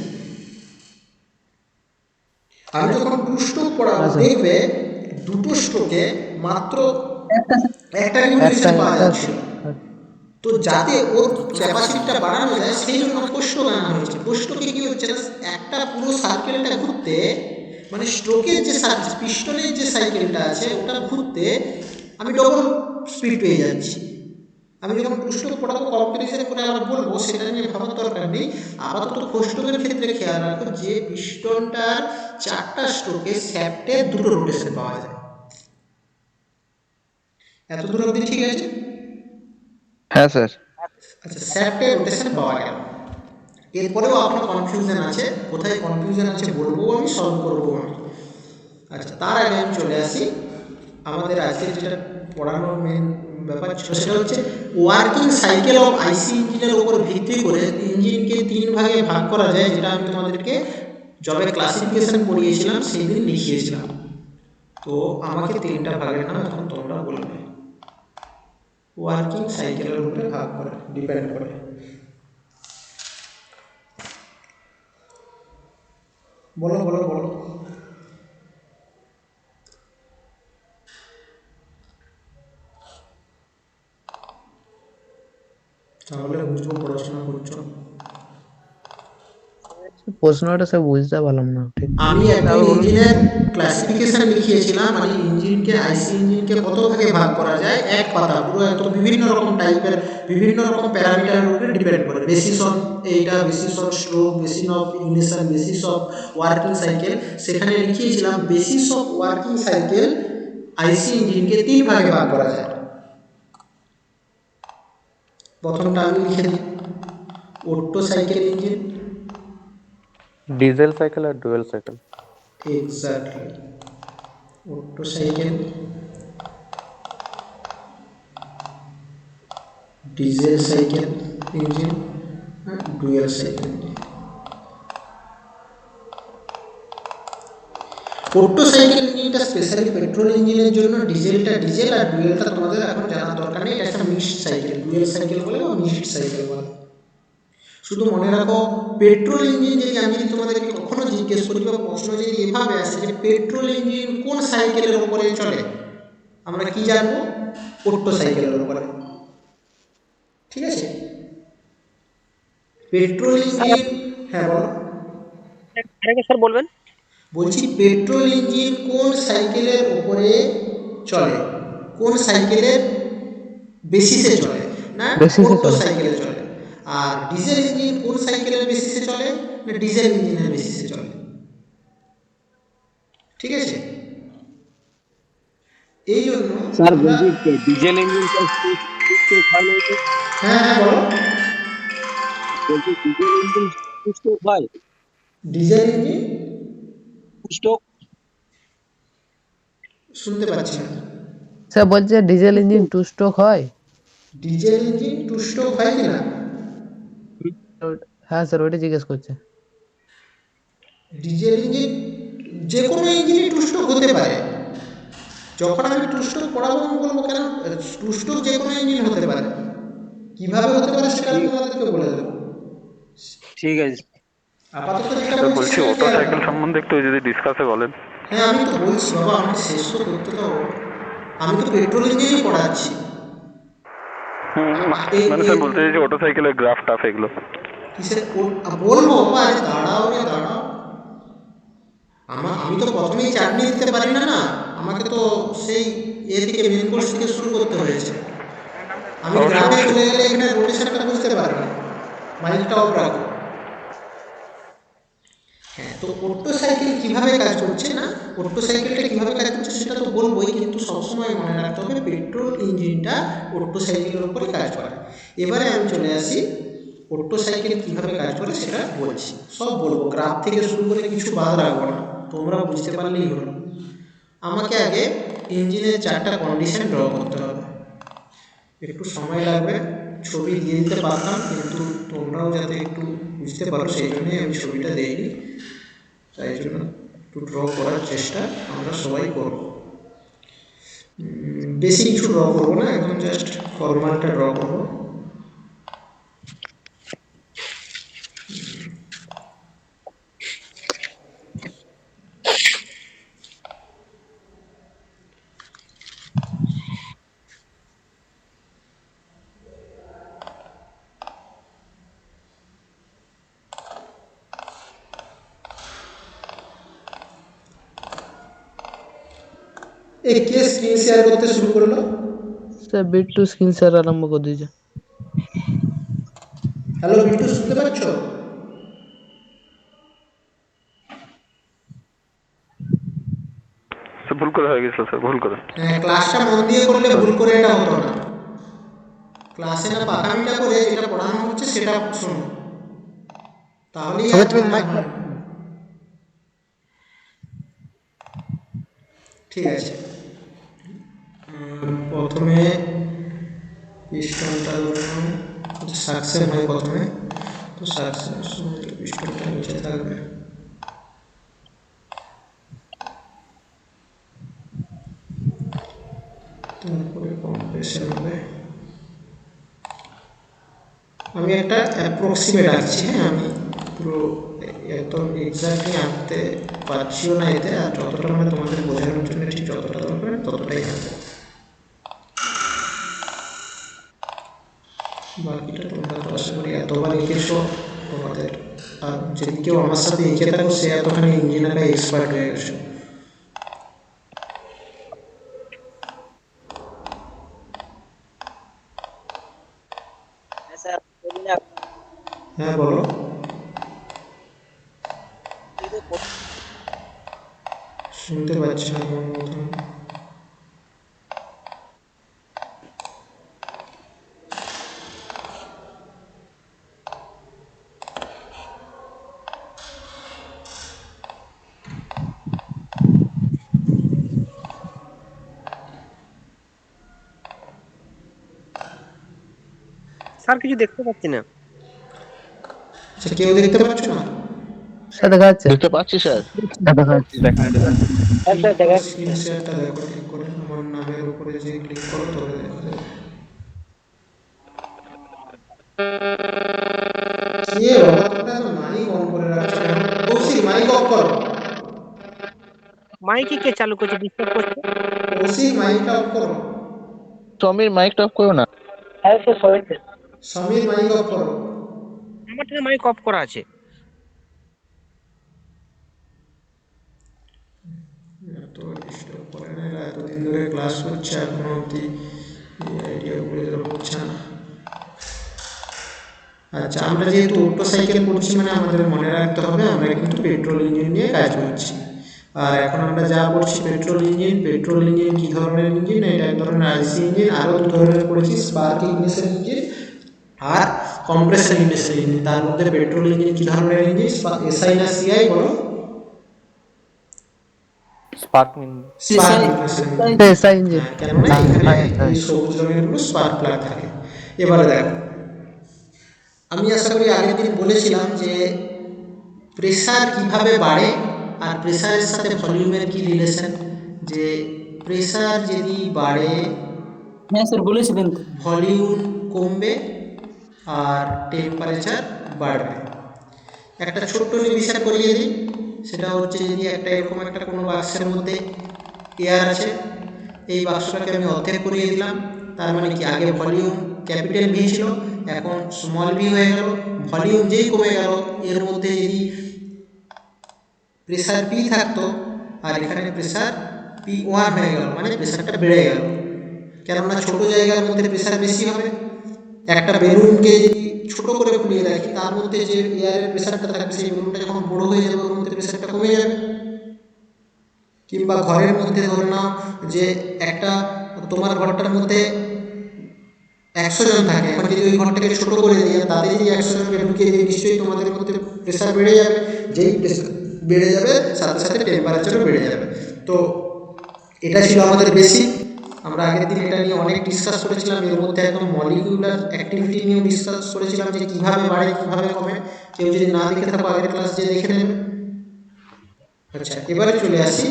আমি যখন 2 স্ট্রোক পড়াবো দেখবে দুটো স্ট্রোকে মাত্র একটা রিভলিউশন পাওয়া যাচ্ছে। তো যাতে ওর ক্যাপাসিটিটা বাড়ানো যায় সেই জন্য পোস্টক আনা হয়েছে। পোস্টকে কি হচ্ছে না, একটা পুরো সার্কেলটা ঘুরতে, মানে স্ট্রোকের যে পিস্টনের যে সাইকেলটা আছে ওটা ঘুরতে আমি ডবল স্পিড পেয়ে যাচ্ছি। আমি যখন পোস্টক পড়াবো কম্পারিজন করে আবার বলবো, সেটা নিয়ে ভাবার দরকার নেই। আপাতত পোস্টকের ক্ষেত্রে খেয়াল রাখো যে পিস্টনটার 4টা স্ট্রোকে শ্যাফটে দুটো রোটেশন পাওয়া যায়। এত দূর অবধি ঠিক আছে? হ্যাঁ স্যার। আচ্ছা, শ্যাফটে রোটেশন পাওয়া গেল। এরপরেও আপনার কনফিউশন আছে, কোথায় কনফিউশন আছে বলবো, আমি সলভ করবো আমি। আচ্ছা, তার আগে আমি চলে আসি আমাদের আজকে যেটা পড়ানোর মেন ব্যাপার ছিল, সেটা হচ্ছে ওয়ার্কিং সাইকেল অফ আইসি ইঞ্জিনের উপর ভিত্তি করে ইঞ্জিনকে 3 ভাগে ভাগ করা যায়, যেটা আমি তোমাদেরকে যবে ক্লাসিফিকেশন পড়িয়েছিলাম সেই দিন লিখিয়েছিলাম। তো আমাকে 3টা ভাগের নাম এখন তোমরা বলবে। ওয়ার্কিং সাইকেলের উপরে ভাগ করে ডিপেন্ড করে। বলো বলো বলো। তাহলে বুঝবো পড়াশোনা করছো। প্রশ্নটা স্যার বুঝতে পারলাম না ঠিক। আমি একটা ইঞ্জিনের ক্লাসিফিকেশন লিখিয়েছিলাম, মানে ইঞ্জিনকে, আইসি ইঞ্জিনকে কত ভাগে ভাগ করা যায়, এক পাতা পুরো এত বিভিন্ন রকম টাইপের বিভিন্ন রকম প্যারামিটারের উপরে ডিপেন্ড করে। বেসিস অফ এইটা, basis of stroke, basis of ignition, basis of working cycle. সেখানে লিখিয়েছিলাম basis of working cycle IC ইঞ্জিনকে 3 ভাগে ভাগ করা যায়। প্রথমটা আমি লিখে দিই, Otto cycle engine, diesel cycle আর dual cycle. Exactly, Otto cycle, diesel cycle engine, dual cycle engine. Otto cycle ইঞ্জিনটা স্পেশালি পেট্রোল ইঞ্জিনের জন্য, ডিজেলটা ডিজেল আর ডুয়েলটা তোমাদের এখন জানার দরকার নেই, এটা একটা মিক্সড সাইকেল, ডুয়েল সাইকেল বলে বা মিক্সড সাইকেল বলে। শুধু মনে রাখো পেট্রোল ইঞ্জিন যদি আমি তোমাদেরকে কখনো জিজ্ঞেস করি বা প্রশ্ন যদি এভাবে আসে যে পেট্রোল ইঞ্জিন কোন সাইকেলের উপরে চলে, আমরা কি জানবো? অটো সাইকেলের উপরে, ঠিক আছে? পেট্রোল ইঞ্জিন, হ্যাঁ বলো। আরেকবার স্যার বলবেন। বলছি পেট্রোল ইঞ্জিন কোন সাইকেলের উপরে চলে, কোন সাইকেলের বেসিসে চলে, না বেসিসে অটো চলে। সাইকেলে চলে? আর ডিজেল ইঞ্জিন কোন সাইকেলের বেসিসে চলে, না ডিজেল ইঞ্জিনের বেসিসে চলে, ঠিক আছে? এই জন্য স্যার আমরা, বলছি ডিজেল ইঞ্জিনটা স্টোক হয় না তো? হ্যাঁ হ্যাঁ বলো। বলছি ডিজেল ইঞ্জিন স্টোক হয়, ডিজেল ইঞ্জিন স্টোক। শুনতে পাচ্ছি না। স্যার বলছে ডিজেল ইঞ্জিন টু স্ট্রোক হয়। ডিজেল ইঞ্জিন টু স্ট্রোক হয় কিনা? হ্যাঁ স্যার ওইটা জিজ্ঞেস করছে। ডিজেল ইঞ্জিন, যে কোনো ইঞ্জিনই টু স্ট্রোক হতে পারে। যখন আমি টু স্ট্রোক পড়াবো আমি বলবো কেন টু স্ট্রোক যে কোনো ইঞ্জিন হতে পারে, কিভাবে হতে পারে সেটা আমি তোমাদেরকে বলে দেবো। ঠিক আছে। আপাতত যেটা বলছি সেটা ক্লিয়ার করো। সম্বন্ধে একটু যদি ডিসকাসে বলেন। হ্যাঁ আমি তো বলছি বাবা, আমাকে শেষ তো করতে দাও। আমি তো পেট্রোল ইঞ্জিনই পড়াচ্ছি। মানে স্যার বলতে চাইছি অটো সাইকেলের গ্রাফ টাফ এগুলো। কিসের বলবো বাবা, আরে দাঁড়াও রে দাঁড়াও। আমি তো প্রথমেই চাটনি দিতে পারি না, না আমাকে তো সেই থেকে মেন কোর্স থেকে শুরু করতে হয়েছে। আমি গ্রামে চলে গেলে এখানে রোটেশনটা বুঝতে পারবে, মাইলটা অফ রাখো। হ্যাঁ, তো অটো সাইকেল কিভাবে কাজ করছে, না অটো সাইকেলটা কিভাবে কাজ করছে সেটা তো বলবোই, কিন্তু সবসময় মনে রাখতে হবে পেট্রোল ইঞ্জিনটা অটো সাইকেলের উপরে কাজ করে। এবারে আমি চলে আসি অটো সাইকেল কিভাবে কাজ করে সেটা বলছি, সব বলবো, গ্রাফ থেকে শুরু করে কিছু বাদ রাখবো না, তোমরা বুঝতে পারলেই হলো। আমাকে আগে ইঞ্জিনের 4টা কন্ডিশন ড্র করতে হবে, একটু সময় লাগবে, ছবি দিয়ে দিতে পারতাম কিন্তু তোমরাও যাতে একটু বুঝতে পারো সেই জন্যই আমি ছবিটা দেইনি, তাই জন্য একটু ড্র করার চেষ্টা আমরা সবাই করব। বেশি কিছু ড্র করবো না, একদম জাস্ট ফরম্যাটটা ড্র করবো। এই কে স্ক্রিন শেয়ার করতে শুরু করলো? স্যার বিট্টু স্ক্রিন শেয়ার আরম্ভ করে দিয়েছে। হ্যালো বিট্টু, শুনতে পাচ্ছ? স্যার ভুল করে হয়ে গেছিল স্যার, ভুল করে। হ্যাঁ, ক্লাসটা মন দিয়ে করলে ভুল করে এটা হতো না। ক্লাসে না পাকামিটা করে যেটা পড়ানো হচ্ছে সেটা শোনো, তাহলেই আর ঝামেলা হয় না। ঠিক আছে, প্রথমে পিস্টনটা ধরুন সাকশন হয় প্রথমে, তো সাকশনের সময় পিস্টনটা নিচে থাকবে। তারপরে কম্প্রেশন হবে। আমি একটা অ্যাপ্রক্সিমেট আঁকছি, হ্যাঁ আমি পুরো একদম এক্স্যাক্টলি আঁকতে পারছিও না এতে, আর যতটা মানে তোমাদের বোঝানোর জন্য ঠিক যতটা দরকার ততটাই আঁকবো, বাকিটা তোমরা তো আশা করি এতবার এঁকেছো তোমাদের, আর যদি কেউ আমার সাথে এঁকে থাকো সে এতখানি ইঞ্জিনিয়ারে এক্সপার্ট হয়ে গেছো। হ্যাঁ বলো। শুনতে পাচ্ছি না তোমার মতন। স্যার কিছু দেখতে পাচ্ছি না। আচ্ছা, কেউ দেখতে পাচ্ছ না? স্যার দেখা যাচ্ছে। দেখতে পাচ্ছি স্যার। দেখা যাচ্ছে। স্যার স্যার দেখা স্ক্রিন শেয়ারটা দেখো ঠিক করে, আমার নামের উপরে যে ক্লিক করো তবে দেখা যাবে। কে বাবা, তোমরা তো মাইক অন করে রাখছো কেন? কৌশিক মাইক অফ করো। মাইকে কে চালু করছে, ডিস্টার্ব করছে। কৌশিক মাইকটা অফ করো। সমীর মাইকটা অফ করো না। হ্যাঁ স্যার সবাই সমীর মাইক অফ করো। আমার থেকে মাইক অফ করা আছে। এত ডিস্টার্ব করে না এরা, এতদিন ধরে ক্লাস করছে এখনো অব্দি এই আইডিয়াগুলো এরা বুঝছে না। আচ্ছা, আমরা যেহেতু অটো সাইকেল করছি মানে আমাদের মনে রাখতে হবে আমরা কিন্তু পেট্রোল ইঞ্জিন নিয়ে কাজ করছি। আর এখন আমরা যা করছি পেট্রোল ইঞ্জিন কি ধরনের ইঞ্জিন? এটা এক ধরনের আইসি ইঞ্জিন, আরও দু ধরনের করেছি, স্পার্ক ইগনিশন ইঞ্জিন আর কম্প্রেসর ইগনিশন ইঞ্জিন। তার মধ্যে পেট্রোল ইঞ্জিন কি ধরনের ইঞ্জিন? এসআই না সিআই বলো? Spark ignition engine. SI engine. কেননা এখানে এই সবুজ রঙের গুলো স্পার্ক প্লাগ থাকে। এবারে দেখো, আমি আশা করি আগের দিন বলেছিলাম যে প্রেসার কিভাবে বাড়ে আর প্রেসারের সাথে ভলিউমের কি রিলেশন। যে প্রেসার যদি বাড়ে হ্যাঁ স্যার বলেছিলেন তো। ভলিউম কমবে আর টেম্পারেচার বাড়বে। একটা ছোট্ট রিভিশন করিয়ে দিই, সেটা হচ্ছে যদি একটা এরকম একটা কোনো বাক্সের মধ্যে এয়ার আছে, এই বাক্সটাকে আমি অর্ধেক করিয়ে দিলাম, তার মানে কি আগে ভলিউম ক্যাপিটাল ভি ছিল, এখন স্মল ভি হয়ে গেল। ভলিউম যেই কমে গেল এর মধ্যে যদি প্রেসার পি থাকতো আর এখানে প্রেসার P1 হয়ে গেল, মানে প্রেসারটা বেড়ে গেল। কেননা ছোট জায়গার মধ্যে প্রেসার বেশি হবে। একটা বেলুনকে যদি ছোট করে ফুলিয়ে রাখি তার মধ্যে যে এয়ারের প্রেসারটা থাকবে সেই বেলুনটা যখন বড় হয়ে যাবে ওর মধ্যে প্রেসারটা কমে যাবে। কিংবা ঘরের মধ্যে ধরে নাও যে একটা তোমার ঘরটার মধ্যে 100 জন থাকে, এখন যদি ওই ঘরটাকে ছোট করে দিই তাদের যদি 100 জনকে ঢুকিয়ে দিই নিশ্চয়ই তোমাদের মধ্যে প্রেসার বেড়ে যাবে। যেই প্রেসার বেড়ে যাবে সাথে সাথে টেম্পারেচারও বেড়ে যাবে। তো এটা ছিল আমাদের বেসিক। আমরা আগের দিন এটা নিয়ে অনেক ডিসকাস করেছিলাম, এর মধ্যে একদম মলিকিউলার অ্যাক্টিভিটি নিয়েও ডিসকাস করেছিলাম যে কীভাবে বাড়ে কীভাবে কমে। কেউ যদি না দেখে থাকো আগের ক্লাস যে দেখে নেবে। আচ্ছা, এবারে চলে আসি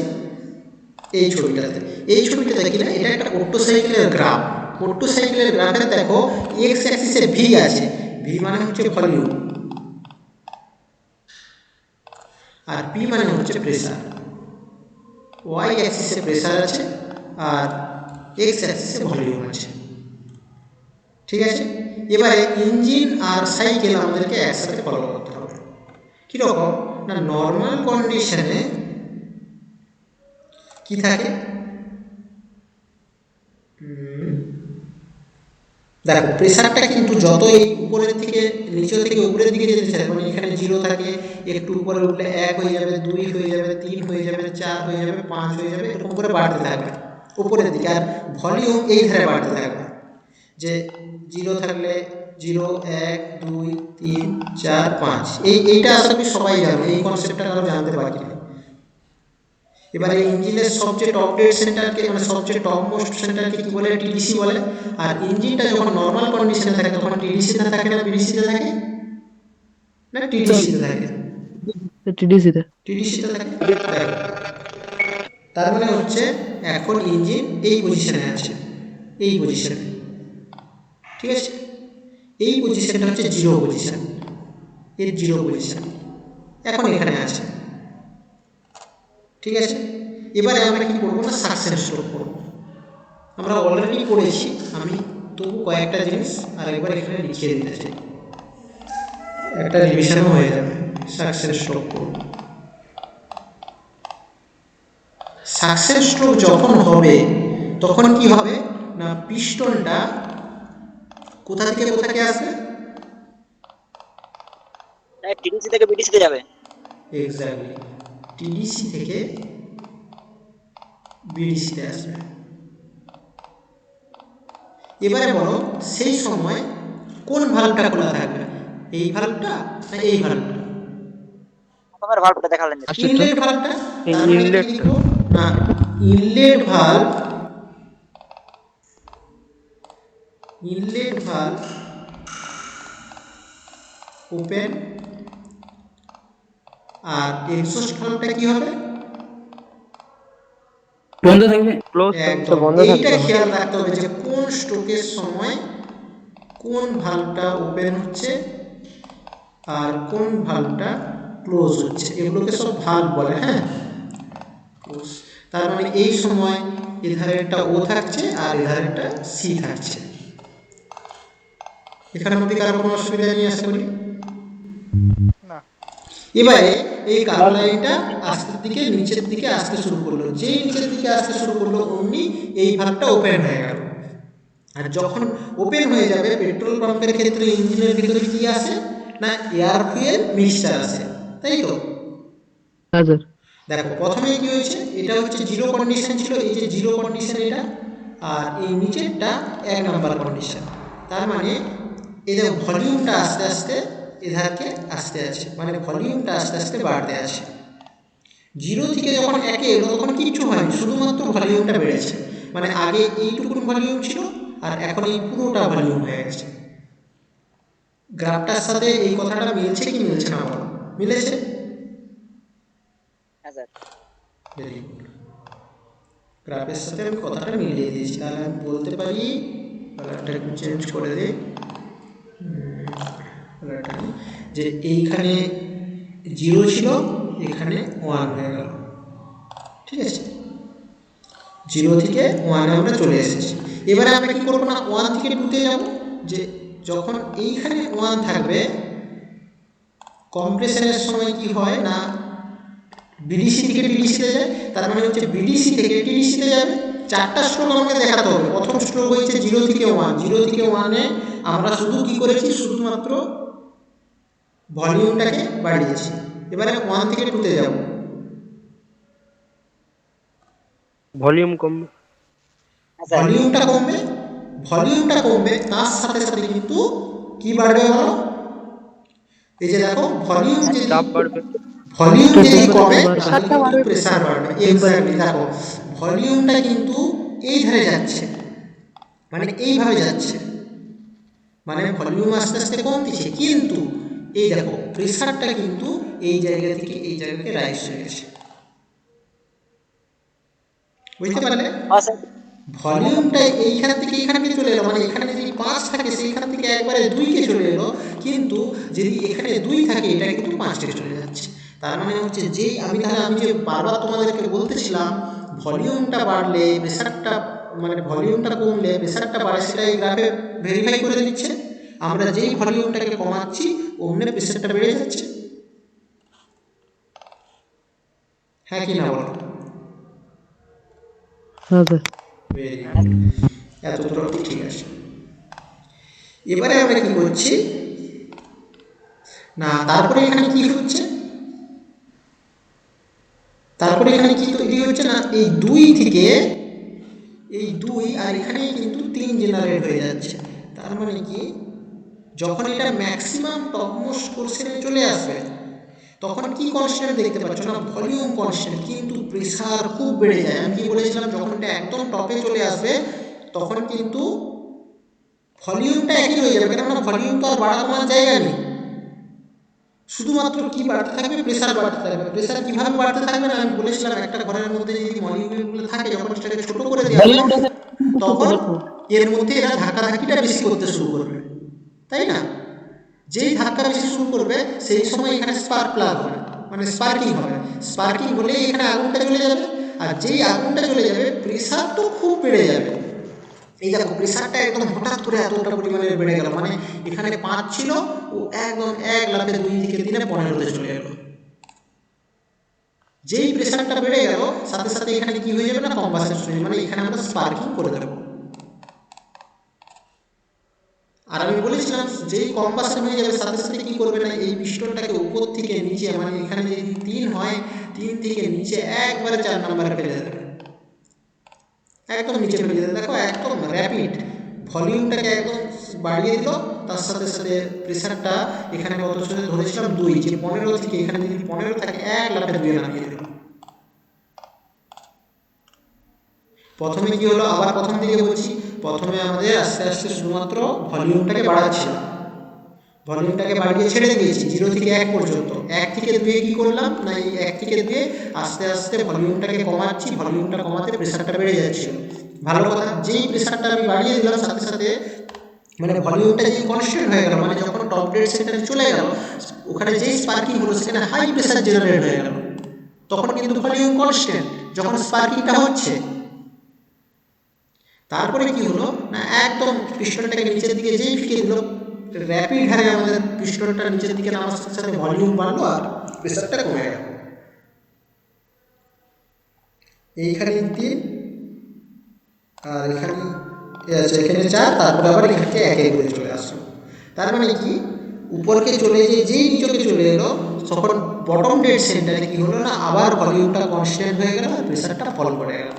এই ছবিটাতে। এই ছবিটা দেখি না, এটা একটা অটো সাইকেলের গ্রাফ। অটো সাইকেলের গ্রাফে দেখো এক্স অ্যাক্সিসে ভি আছে, ভি মানে হচ্ছে ভলিউম, আর পি মানে হচ্ছে প্রেসার। ওয়াই অ্যাক্সিসে প্রেসার আছে আর এক্স অ্যাক্সিসে ভলিউম আছে। ঠিক আছে, এবারে ইঞ্জিন আর সাইকেল আমাদেরকে একসাথে ফলো করতে হবে। কীরকম না, নর্মাল কন্ডিশনে কি থাকে, দেখো প্রেসারটা কিন্তু যতই উপরের থেকে নিচে থেকে উপরের দিকে যেতে চায়, মানে এখানে 0 থাকে, একটু উপরে উঠলে 1 হয়ে যাবে, 2 হয়ে যাবে, 3 হয়ে যাবে, 4 হয়ে যাবে, 5 হয়ে যাবে, এরকম করে বাড়তে থাকবে উপরের দিকে। আর ভলিউম এই ধারে বাড়তে থাকবে, যে 0 থাকলে 0, 1, 2, 3, 4, 5। এইটা আশা করি সবাই জানো, এই কনসেপ্টটা কারো জানতে বাকি নেই। এবারে ইঞ্জিনের সবচেয়ে টপ ডেড সেন্টারকে, মানে সবচেয়ে টপ মোস্ট সেন্টারকে কি বলে? টিডিসি বলে। আর ইঞ্জিনটা যখন নর্মাল কন্ডিশনে থাকে তখন টিডিসিতে থাকে না বিডিসিতে থাকে? না টিডিসিতে থাকে। টিডিসিতে থাকে। দেখো, তার মানে হচ্ছে এখন ইঞ্জিন এই পজিশনে আছে, এই পজিশনে। ঠিক আছে, এই পজিশনটা হচ্ছে 0 পজিশন, এর 0 পজিশন এখন এখানে আছে। ঠিক আছে, এবারে আমরা কি করবো না, সাকসেন স্ট্রোক করবো। আমরা অলরেডি করেছি, আমি তবু কয়েকটা জিনিস আরেকবার এখানে লিখিয়ে দিতে চাই, একটা রিভিশনও হয়ে যাবে। সাকসেন স্ট্রোক করব। সাকসেন স্ট্রোক যখন হবে তখন কি হবে না, পিস্টনটা কোথা থেকে কোথাকে আসবে? টিডিসি থেকে বিডিসিতে যাবে। এক্স্যাক্টলি, টিডিসি থেকে বিডিসিতে আসবে। এবারে বলো সেই সময় কোন ভালভটা খোলা থাকবে, এই ভালভটা না এই ভালভটা? প্রথমের ভালভটা দেখালেন, ইনলেট ভালভটা। ইনলেট না, inlet valve, inlet valve open, আর এক্সস্ট ভালভটা কি হবে? বন্ধ থাকবে। একদম এইটা খেয়াল রাখতে হবে যে কোন স্ট্রোকের সময় কোন ভালভটা ওপেন হচ্ছে আর কোন ভালভটা ক্লোজ হচ্ছে, এগুলোকে সব ভালভ বলে। হ্যাঁ, তার মানে এই সময় এধারে একটা ও থাকছে আর এধারে একটা সি থাকছে। এখানে মধ্যে কারো কোনো অসুবিধা নেই আশা করি। এবারে এই কালো লাইনটা আস্তের দিকে নিচের দিকে আসতে শুরু করলো, যেই নিচের দিকে আসতে শুরু করলো অমনি এই ভাগটা ওপেন হয়ে গেল। আর যখন ওপেন হয়ে যাবে পেট্রোল পাম্পের ক্ষেত্রে ইঞ্জিনের ভিতরে কি আসে না এয়ার ফুয়েল মিক্সচার আসে, তাই তো? হ্যাঁ স্যার। দেখো প্রথমে কি হয়েছে, এটা হচ্ছে জিরো কন্ডিশন ছিল, এই যে জিরো কন্ডিশন এটা, আর এই নিচেরটা 1 নাম্বার কন্ডিশন। তার মানে এদের ভলিউমটা আস্তে আস্তে এধারকে আসতে আছে, মানে ভলিউমটা আস্তে আস্তে বাড়তে আছে। জিরো থেকে যখন 1 এলো তখন কিছু হয়নি, শুধুমাত্র ভলিউমটা বেড়েছে। মানে আগে এইটুকুন ভলিউম ছিল আর এখন এই পুরোটা ভলিউম হয়ে গেছে। গ্রাফটার সাথে এই কথাটা মিলছে কি মিলছে না বলো? মিলেছে? হ্যাঁ স্যার। Very good. গ্রাফের সাথে আমি কথাটা মিলিয়ে দিয়েছি, তাহলে আমি বলতে পারি, কালারটা একটু চেঞ্জ করে দিই, যে এইখানে 0 ছিল, এখানে 1 হয়ে গেল। ঠিক আছে, 0 থেকে 1 আমরা চলে এসেছি। এবারে আমরা কি করবো না 1 থেকে 2-তে যাব, যে যখন এইখানে 1 থাকবে কম্প্রেশনের সময় কি হয় না বিডিসি থেকে টিডিসিতে যায়, তার মানে হচ্ছে বিডিসি থেকে টিডিসিতে যাবে। 4টা স্ট্রোক আমাকে দেখাতে হবে। প্রথম স্ট্রোক হয়েছে 0 থেকে 1, 0 থেকে 1-এ আমরা শুধু কি করেছি, শুধুমাত্র ভলিউমটাকে বাড়িয়েছি। এবারে 1 থেকে 2-তে যাব, ভলিউম কমবে। ভলিউমটা কমবে, ভলিউমটা কমবে, তার সাথে সাথে কিন্তু কি বাড়বে বলো? এই যে দেখো ভলিউম যদি চাপ বাড়বে। ভলিউম যদি কমে তাহলে কিন্তু প্রেসার বাড়বে। এক্স্যাক্টলি দেখো ভলিউমটা কিন্তু এই ধারে যাচ্ছে, মানে এইভাবে যাচ্ছে, মানে ভলিউম আস্তে আস্তে কমতেছে, কিন্তু এই দেখো প্রেসারটা কিন্তু এই জায়গা থেকে এই জায়গাকে রাইজ হয়ে গেছে। বুঝতে পারলে? হ্যাঁ স্যার। ভলিউমটা এইখান থেকে এখানে চলে এলো, মানে এখানে যদি 5 থাকে সেইখান থেকে একবারে 2-কে চলে এলো, কিন্তু যদি এখানে 2 থাকে এটা কিন্তু 5-তে চলে যাচ্ছে। তার মানে হচ্ছে যেই আমি যে বারবার তোমাদেরকে বলতেছিলাম ভলিউমটা বাড়লে প্রেসারটা, মানে ভলিউমটা কমলে প্রেসারটা বাড়ে, সেটা এই গ্রাফে ভেরিফাই করে দিচ্ছে। আমরা যেই ভলিউমটাকে কমাচ্ছি অমনি প্রেসারটা বেড়ে যাচ্ছে। হ্যাঁ কি না বলো? হ্যাঁ স্যার। এতটা ঠিক আছে। এবারে আমরা কি করছি না, তারপরে এখানে কি হচ্ছে, তারপরে এখানে কি তৈরি হচ্ছে না এই 2 থেকে এই 2 আর এখানে কিন্তু 3 জেনারেট হয়ে যাচ্ছে। তার মানে কি যখন এটা ম্যাক্সিমাম টপমোস্ট পোরশনে চলে আসবে তখন কি কনস্ট্যান্ট দেখতে পাচ্ছ না, ভলিউম কনস্ট্যান্ট, কিন্তু প্রেসার খুব বেড়ে যায়। আমি কি বলেছিলাম, যখন এটা একদম টপে চলে আসবে তখন কিন্তু ভলিউমটা একই হয়ে যাবে, কেননা ভলিউম তো আর বাড়া কমার জায়গা নেই, শুধুমাত্র কি বাড়তে থাকবে, প্রেসার বাড়তে থাকবে। প্রেসার কিভাবে বাড়তে থাকবে না, আমি বলেছিলাম একটা ঘরের মধ্যে যদি মলিকিউলগুলো থাকে, যখন সেটাকে ছোট করে দেওয়া হবে তখন এর মধ্যে এরা ধাক্কাধাক্কিটা বেশি করতে শুরু করবে, তাই না? যেই ধাক্কা বেশি শুরু করবে সেই সময় এখানে স্পার্ক প্লাগ হবে, মানে স্পার্কিং হবে। স্পার্কিং হলে এখানে আগুনটা চলে যাবে, আর যেই আগুনটা চলে যাবে প্রেসার তো খুব বেড়ে যাবে। এই দেখো প্রেসারটা একদম হঠাৎ করে এতটা পরিমাণে বেড়ে গেল, মানে এখানে 5 ছিল ও একদম 1 লাফে 2 থেকে 3-এ 15-তে চলে গেল। যেই প্রেসারটা বেড়ে গেল সাথে সাথে এখানে কি হয়ে যাবে না, কম্বাসন, মানে এখানে আমরা স্পার্কিং করে দেব। আর আমি বলেছিলাম যেই কম্বাসন হয়ে যাবে সাথে সাথে কি করবে না, এই পিস্টনটাকে উপর থেকে নিচে, মানে এখানে যদি 3 হয় 3 থেকে নিচে একবারে 4 নম্বরে ফেলে দেবে, একদম নিচে ফেলে দেবে। দেখো একদম র্যাপিড, ভলিউমটাকে একদম বাড়িয়ে দিল, তার সাথে সাথে প্রেসারটা এখানে কত সাথে ধরেছিলাম 2, যে 15 থেকে এখানে যদি 15 থাকে 1 লাফে 2-এ নামিয়ে দিল। প্রথমে কি হলো, আবার প্রথম দিকে বলছি, প্রথমে আমাদের আস্তে আস্তে শুধুমাত্র ভলিউমটাকে বাড়াচ্ছিলাম, ভলিউমটাকে বাড়িয়ে ছেড়ে দিয়েছি 0 থেকে 1 পর্যন্ত। 1 থেকে 2-এ কি করলাম না, এই 1 থেকে 2-এ আস্তে আস্তে ভলিউমটাকে কমাচ্ছি, ভলিউমটা কমাতে প্রেসারটা বেড়ে যাচ্ছিল। ভালো কথা, যেই প্রেসারটা আমি বাড়িয়ে দিলাম সাথে সাথে মানে ভলিউমটা যেই কনস্ট্যান্ট হয়ে গেল, মানে যখন টপ ডেড সেন্টারে চলে গেল ওখানে যেই স্পার্কিং হলো সেখানে হাই প্রেসার জেনারেট হয়ে গেল, তখন কিন্তু ভলিউম কনস্ট্যান্ট। যখন স্পার্কিংটা হচ্ছে, তারপরে কি হলো না একদম পিস্টনটাকে নিচের দিকে যেই ফিরিয়ে দিল, র্যাপিড হারে আমাদের পিস্টনটা নিচের দিকে নামার সাথে সাথে ভলিউম বাড়লো আর প্রেসারটা কমে গেল। এইখানে 3 আর এখানে এখানে 4, তারপরে আবার এখান থেকে 1 করে চলে আসলো। তার মানে কি উপরকে চলে যেই নিচকে চলে এলো, তখন বটম ডেড সেন্টারে কি হলো না আবার ভলিউমটা কনস্ট্যান্ট হয়ে গেল আর প্রেসারটা ফল করে গেল।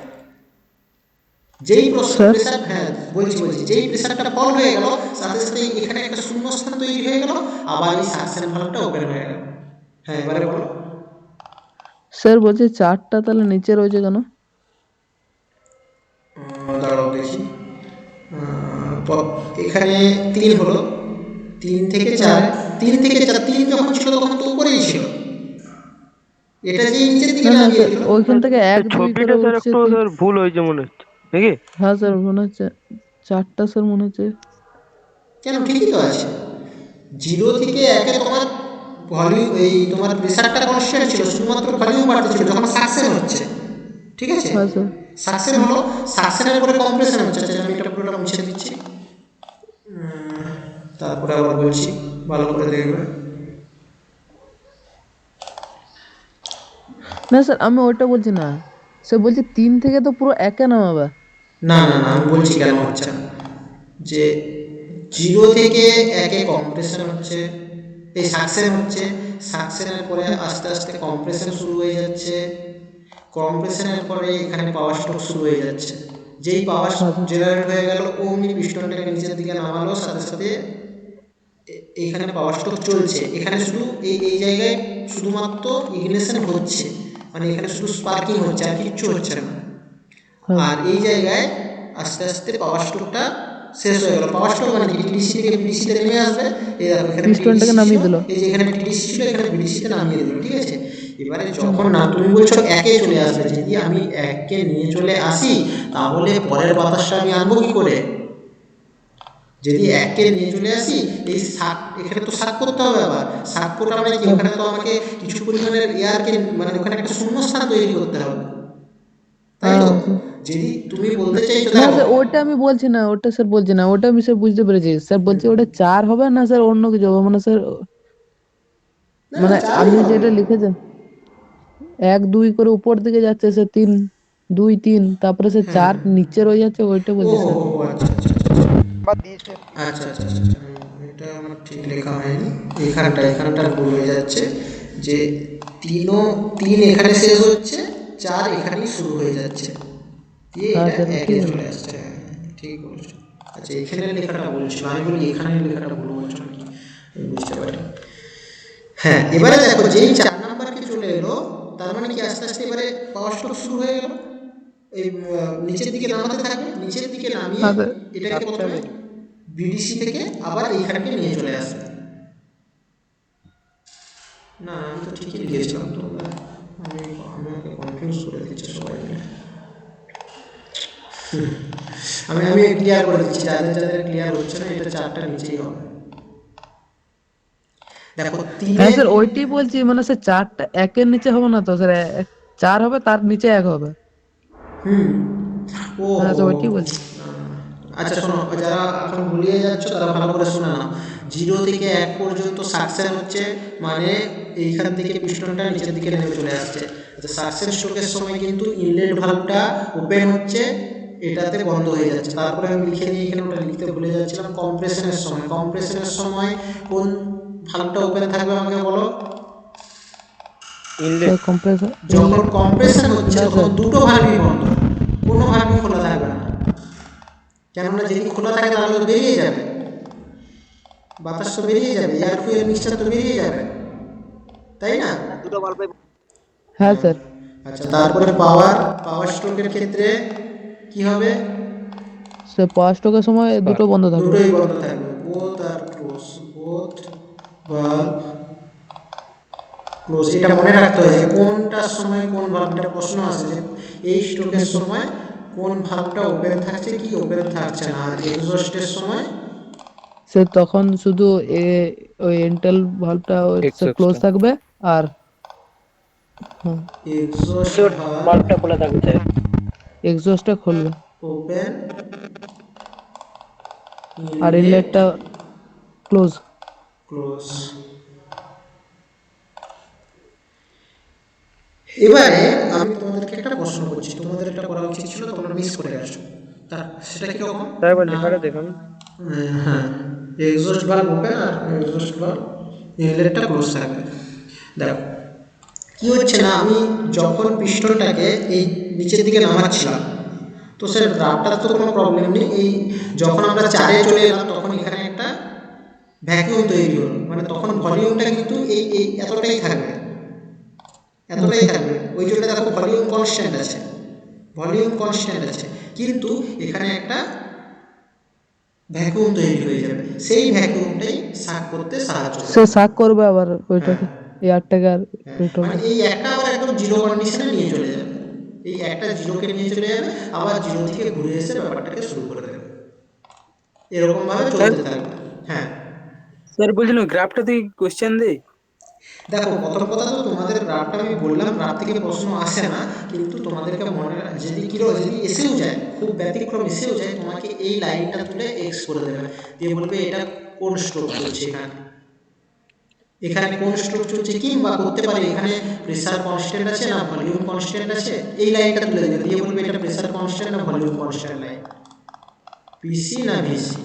যেই প্রেসার, হ্যাঁ বলছি যেই প্রেসারটা ফল হয়ে গেল, সাথে সাথে এখানে একটা শূন্যস্থান তৈরি হয়ে গেল, আবার এই সাকশন ভালভটা ওপেন হয়ে গেল। হ্যাঁ এবারে বলো। স্যার বলছে চারটা তাহলে নিচে রয়েছে কেন? দাঁড়াও দেখি, এখানে 3 হলো, 3 থেকে 4, 3 যখন ছিল তখন তো উপরেই ছিল, এটা যে নিচের দিকে না না নামিয়ে স্যার, দিল। ওইখান থেকে 1 2 করে ছবিটা স্যার উঠছে একটু 3। স্যার ভুল হয়েছে মনে হচ্ছে নাকি? হ্যাঁ স্যার মনে হচ্ছে চারটা স্যার মনে হচ্ছে। কেন ঠিকই তো আছে, 0 থেকে 1 তোমার ভলিউম এই তোমার প্রেসারটা কনস্ট্যান্ট ছিল, শুধুমাত্র ভলিউম বাড়তেছিল যখন সাকশন হচ্ছে, ঠিক আছে? হ্যাঁ স্যার। সাকশন হলো, সাকশনের পরে কম্প্রেশন হচ্ছে। আচ্ছা আমি এটা পুরোটা মুছে দিচ্ছি, তারপরে আবার বলছি, ভালো করে দেখবে। না স্যার আমি ওইটা বলছি না, স্যার বলছি 3 থেকে তো পুরো 1-এ নামাবে। না আমি বলছি কেন হচ্ছে না, যে 0 থেকে 1-এ কম্প্রেশন হচ্ছে, এই সাকশন হচ্ছে, সাকশনের পরে আস্তে আস্তে কম্প্রেশন শুরু হয়ে যাচ্ছে, কম্প্রেশনের পরে এখানে পাওয়ার স্ট্রোক শুরু হয়ে যাচ্ছে। যেই পাওয়ার জেনারেট হয়ে গেল অমনি পিস্টনটাকে নিচের দিকে নামালো, সাথে সাথে এইখানে পাওয়ার স্ট্রোক চলছে। এখানে শুধু এই জায়গায় শুধুমাত্র ইগনিশন হচ্ছে, মানে এখানে শুধু স্পার্কিং হচ্ছে আর কিচ্ছু হচ্ছে না। আর এই জায়গায় আস্তে আস্তে পাওয়ার স্ট্রোকটা শেষ হয়ে গেল। পাওয়ার স্ট্রোক মানে টিডিসি থেকে বিডিসিতে নেমে আসবে, এই দেখো এখানে পিস্টনটাকে নামিয়ে দিল। এই যে এখানে টিডিসি ছিল, এখানে বিডিসিতে নামিয়ে দিল, ঠিক আছে? এবারে যখন না তুমি বলছো 1-এ চলে আসবে, যদি আমি 1-কে নিয়ে চলে আসি তাহলে পরের বাতাসটা আমি আনবো কি করে? যদি 1-কে নিয়ে চলে আসি, এই এখানে তো শাক করতে হবে, আবার শাক করা মানে কি, ওখানে তো আমাকে কিছু পরিমাণের এয়ারকে মানে ওখানে একটা শূন্যস্থান তৈরি করতে হবে, তাই তো? যদি তুমি বলতে চাইছো না দেখো, স্যার ওটা আমি বলছি না, ওটা স্যার বলছি না, ওটা আমি স্যার বুঝতে পেরেছি। স্যার বলছি ওটা 4 হবে না স্যার অন্য কিছু হবে, মানে স্যার না মানে চালই আপনি হবে। যেটা লিখেছেন 1 2 করে উপর দিকে যাচ্ছে স্যার, 3 2 3, তারপরে স্যার 4 নিচে রয়ে যাচ্ছে, ওইটা ও বলছি স্যার। আচ্ছা আচ্ছা বা দিয়েছে আচ্ছা আচ্ছা আচ্ছা আচ্ছা, এটা আমার ঠিক লেখা হয়নি, এখানটা ভুল হয়ে যাচ্ছে, যে 3 এখানে শেষ হচ্ছে, 4 এখানেই শুরু হয়ে যাচ্ছে, দিয়ে হ্যাঁ এটা স্যার 1-এ ঠিক আছে। চলে আসছে। হ্যাঁ, ঠিক বলছো। আচ্ছা এখানে লেখাটা বলছিল, আমি বলি এখানে লেখাটা ভুল বলছো নাকি, আমি বুঝতে পারি। হ্যাঁ এবারে দেখো যেই 4 নাম্বারকে চলে এলো, তার মানে কি আস্তে আস্তে এবারে পাওয়ার স্ট্রোক শুরু হয়ে গেল, এই নিচের দিকে নামাতে থাকবে, নিচের দিকে নামিয়ে হ্যাঁ স্যার। এটাকে প্রথমে বিডিসি থেকে আবার এইখানকে নিয়ে চলে আসবে। না আমি তো ঠিকই লিখেছিলাম, তো আমাকে কনফিউজ করে দিচ্ছে সবাই মিলে। আমি ক্লিয়ার করে দিচ্ছি, যাদের ক্লিয়ার হচ্ছে না, এটা 4টা নিচেই হবে। দেখো হ্যাঁ 3-এ, স্যার ওইটাই বলছি, মানে স্যার 4টা 1-এর নিচে হবে না তো স্যার, 4 হবে তার নিচে 1 হবে। ও হ্যাঁ স্যার ওইটাই বলছি। আচ্ছা শোনো, যারা এখন ভুলিয়ে যাচ্ছ তারা ভালো করে শুনে নাও, 0 থেকে 1 পর্যন্ত সাকশন হচ্ছে, মানে এইখান থেকে পিস্টনটা নিচের দিকে নেমে চলে আসছে। আচ্ছা সাকশন স্ট্রোকের সময় কিন্তু ইনলেট ভালভটা ওপেন হচ্ছে, এটাতে বন্ধ হয়ে যাচ্ছে। তারপরে আমি লিখে নিয়ে এখানে ওটা লিখতে ভুলে যাচ্ছিলাম, কম্প্রেশনের সময় কোন ভালভটা ওপেন থাকবে আমাকে বলো? স্যার কম্প্রেসর যখন কম্প্রেশন হচ্ছে তখন দুটো ভালভই বন্ধ, কোনো ভালভই খোলা থাকবে না, কেননা যদি খোলা থাকে তাহলে তো বেরিয়ে যাবে, বাতাস তো বেরিয়ে যাবে, এয়ার ফুয়েল মিক্সচার তো বেরিয়ে যাবে, তাই না? দুটো বাল্বে হ্যাঁ স্যার। আচ্ছা তারপরে পাওয়ার স্ট্রোকের ক্ষেত্রে কি হবে? স্যার পাওয়ার স্ট্রোকের সময় দুটো বন্ধ থাকবে। দুটোই বন্ধ থাকবে, বোথ আর ক্লোজ, বোথ ভালভ ক্লোজ। এটা মনে রাখতে হবে যে কোনটার সময় কোন ভালভটা, প্রশ্ন আসে যে এই স্ট্রোকের সময় কোন ভালভটা ওপেন থাকছে কি ওপেন থাকছে না, আর এক্সস্টের সময় স্যার তখন শুধু ওই এন্টাল ভালভটা ক্লোজ থাকবে, আর হ্যাঁ এক্সস্ট বাল্বটা খোলা থাকবে স্যার। এক্সস্টটা খুলবে ওপেন আর ইনলেটটা ক্লোজ। ক্লোজ। এবারে আমি তোমাদেরকে একটা প্রশ্ন করছি, তোমাদের এটা করা উচিত ছিল, তোমরা মিস করে গেছো। তার সেটা কি রকম স্যার একবার না, লেখাটা দেখান। হ্যাঁ, এক্সস্ট ভালভ ওপেন আর এক্সস্ট ভালভ ইনলেটটা ক্লোজ থাকবে। দেখো কি হচ্ছে না, আমি যখন পিস্টনটাকে এই নিচের দিকে নামাচ্ছিলাম, তো স্যার ড্রাফটার তো কোনো প্রবলেম নেই। এই যখন আমরা 4-এ চলে এলাম তখন এখানে একটা ভ্যাকুয়াম তৈরি হলো, মানে তখন ভলিউমটা কিন্তু এই এই এতটাই থাকবে, এতটাই থাকবে। ওই জন্য দেখো ভলিউম কনস্ট্যান্ট আছে, ভলিউম কনস্ট্যান্ট আছে, কিন্তু এখানে একটা ভ্যাকুয়াম তৈরি হয়ে যাবে। সেই ভ্যাকুয়ামটাই সাক করতে সাহায্য সে করে। সাক করবে আবার ওইটাকে, হ্যাঁ, এয়ারটাকে আর হ্যাঁ, মানে পেট্রোলটা। এই একটা আবার একদম জিরো কন্ডিশনে নিয়ে চলে যাবে, এই একটা জিরোকে নিয়ে চলে যাবে, আবার জিরো থেকে ঘুরে এসে ব্যাপারটাকে শুরু করে দেবে, এরকম ভাবে চলতে থাকবে। হ্যাঁ স্যার বলছিলাম গ্রাফটা থেকে কোশ্চেন দেই। দেখো, প্রথম কথা তো তোমাদের গ্রাফটা আমি বললাম, গ্রাফ থেকে প্রশ্ন আসে না, কিন্তু তোমাদেরকে মনে যদি যদি এসেও যায়, খুব ব্যতিক্রম এসেও যায়, তোমাকে এই লাইনটা তুলে এক্স করে দেবে, দিয়ে বলবে এটা কোন স্ট্রোক চলছে, এখানে এখানে কোন স্ট্রোক চলছে, কিংবা করতে পারে এখানে প্রেসার কনস্ট্যান্ট আছে না ভলিউম কনস্ট্যান্ট আছে, এই লাইনটা তুলে দেবে, দিয়ে বলবে এটা প্রেসার কনস্ট্যান্ট না ভলিউম কনস্ট্যান্ট লাইন, পিসি না ভিসি,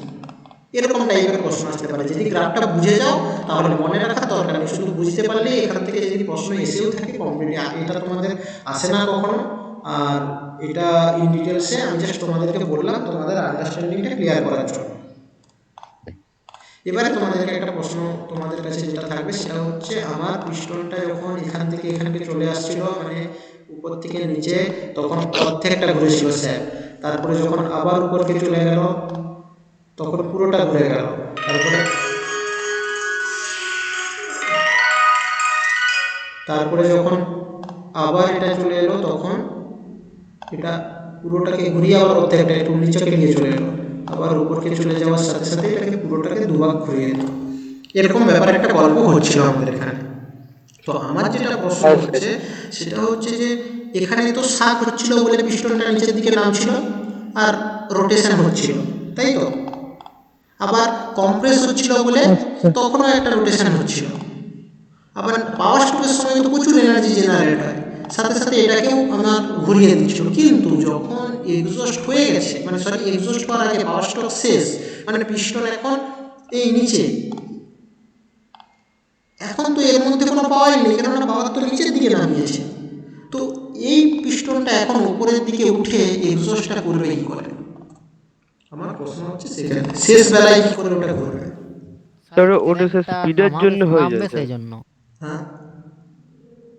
এরকম টাইপের প্রশ্ন আসতে পারে। যদি গ্রাফটা বুঝে যাও তাহলে মনে রাখার দরকার নেই, শুধু বুঝতে পারলে এখান থেকে যদি প্রশ্ন এসেও থাকে কমপ্লিট, এটা তোমাদের আসে না কখনো। আর এটা ইন ডিটেলসে আমি জাস্ট তোমাদেরকে বললাম তোমাদের আন্ডারস্ট্যান্ডিংটা ক্লিয়ার করার জন্য। এবারে তোমাদেরকে একটা প্রশ্ন তোমাদের কাছে যেটা থাকবে সেটা হচ্ছে, আমার পিস্টনটা যখন এখান থেকে এখানকে চলে আসছিল, মানে উপর থেকে নিচে, তখন অর্ধেকটা ঘুরেছিল স্যার, তারপরে যখন আবার উপরকে চলে গেল তখন পুরোটা ঘুরে গেল, তারপরে তারপরে যখন আবার এটা চলে এলো তখন এটা পুরোটাকে ঘুরিয়ে আবার অর্ধেকটা একটু নিচেকে নিয়ে চলে এলো, আবার উপরকে চলে যাওয়ার সাথে সাথে এটাকে পুরোটাকে দুভাগ ঘুরিয়ে দিল, এরকম ব্যাপার একটা গল্প হচ্ছিল আমাদের এখানে। তো আমার যেটা প্রশ্ন হচ্ছে সেটা হচ্ছে যে, এখানে তো শাক হচ্ছিল বলে পিস্টনটা নিচের দিকে নামছিল আর রোটেশন হচ্ছিল, তাই তো, আবার কম্প্রেস হচ্ছিল বলে তখনও একটা রোটেশন হচ্ছিল, আবার পাওয়ার স্ট্রোকের সময় তো প্রচুর এনার্জি জেনারেট হয়, সাথে সাথে এটাকেও আমার ঘুরিয়ে দিচ্ছিল। কিন্তু যখন এক্সস্ট হয়ে গেছে, মানে সরি এক্সস্ট করার আগে পাওয়ার স্ট্রোক শেষ, মানে পিস্টন এখন এই নিচে, এখন তো এর মধ্যে কোনো পাওয়ারই নেই, কেননা পাওয়ার তো নিচের দিকে নামিয়েছে, তো এই পিস্টনটা এখন উপরের দিকে উঠে এক্সস্টটা করবে কি করে? আমার প্রশ্ন হচ্ছে সেখানে শেষ বেলায় কি করে ওটা করবে? স্যার ওটা স্যার স্পিডের জন্য হয়ে যায় নামবে স্যার। সেই জন্য, হ্যাঁ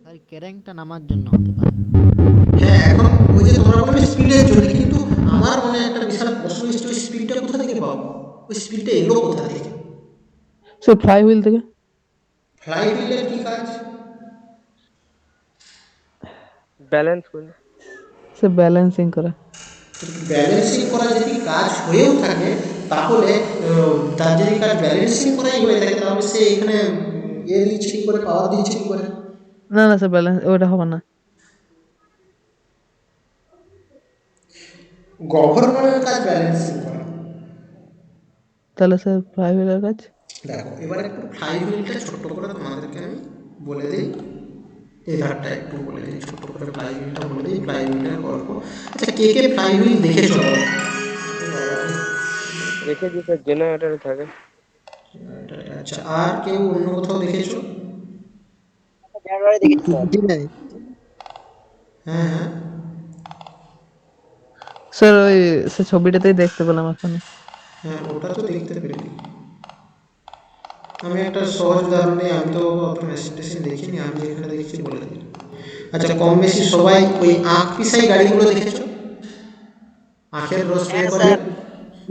স্যার ক্যারেংটা নামার জন্য হতে পারে। হ্যাঁ, এখন ওই যে তোমরা বলবে স্পিডের জন্য, কিন্তু আমার মনে একটা বিশাল প্রশ্ন এসছে, ওই স্পিডটা কোথা থেকে পাবো, ওই স্পিডটা এলো কোথা থেকে? সে ফ্লাই হুইল থেকে। ফ্লাই হুইলের কি কাজ? ব্যালেন্স করে। সে ব্যালেন্সিং করা। ব্যালেন্সিং করা যদি কাজ হয়েও থাকে, তাহলে তার যদি কাজ ব্যালেন্সিং করাই হয়ে থাকে, তাহলে সে এখানে ইয়ে দিচ্ছে কি করে, পাওয়ার দিচ্ছে কি করে? না না স্যার ব্যালেন্স ওটা হবে না। গভর্নরের কাজ ব্যালেন্সিং করা। তাহলে স্যার ফ্লাই হুইলের কাজ। দেখো এবার একটু ফ্লাই হুইলটা ছোট্ট করে তোমাদেরকে আমি বলে দিই, এই ধারটা একটু বলে দিই ছোট্ট করে, ফ্লাই হুইলটা বলে দিই, ফ্লাই হুইলের গল্প। আচ্ছা, কে কে ফ্লাই হুইল দেখেছো? দেখেছি স্যার, জেনারেটরে থাকে। আচ্ছা, আর কেউ অন্য কোথাও দেখেছো? জানুয়ারি দেখেছি স্যার। হ্যাঁ হ্যাঁ, স্যার ওই সে ছবিটাতেই দেখতে পেলাম এখন। হ্যাঁ ওটা তো দেখতে পেলি। আমি একটা সহজ উদাহরণ নিই, আমি তো অত মেশিন টেশিন দেখিনি, আমি যেখানে দেখেছি বলে দিই। আচ্ছা, কম বেশি সবাই ওই আখ পিসাই গাড়িগুলো দেখেছো, আখের রস বের করে,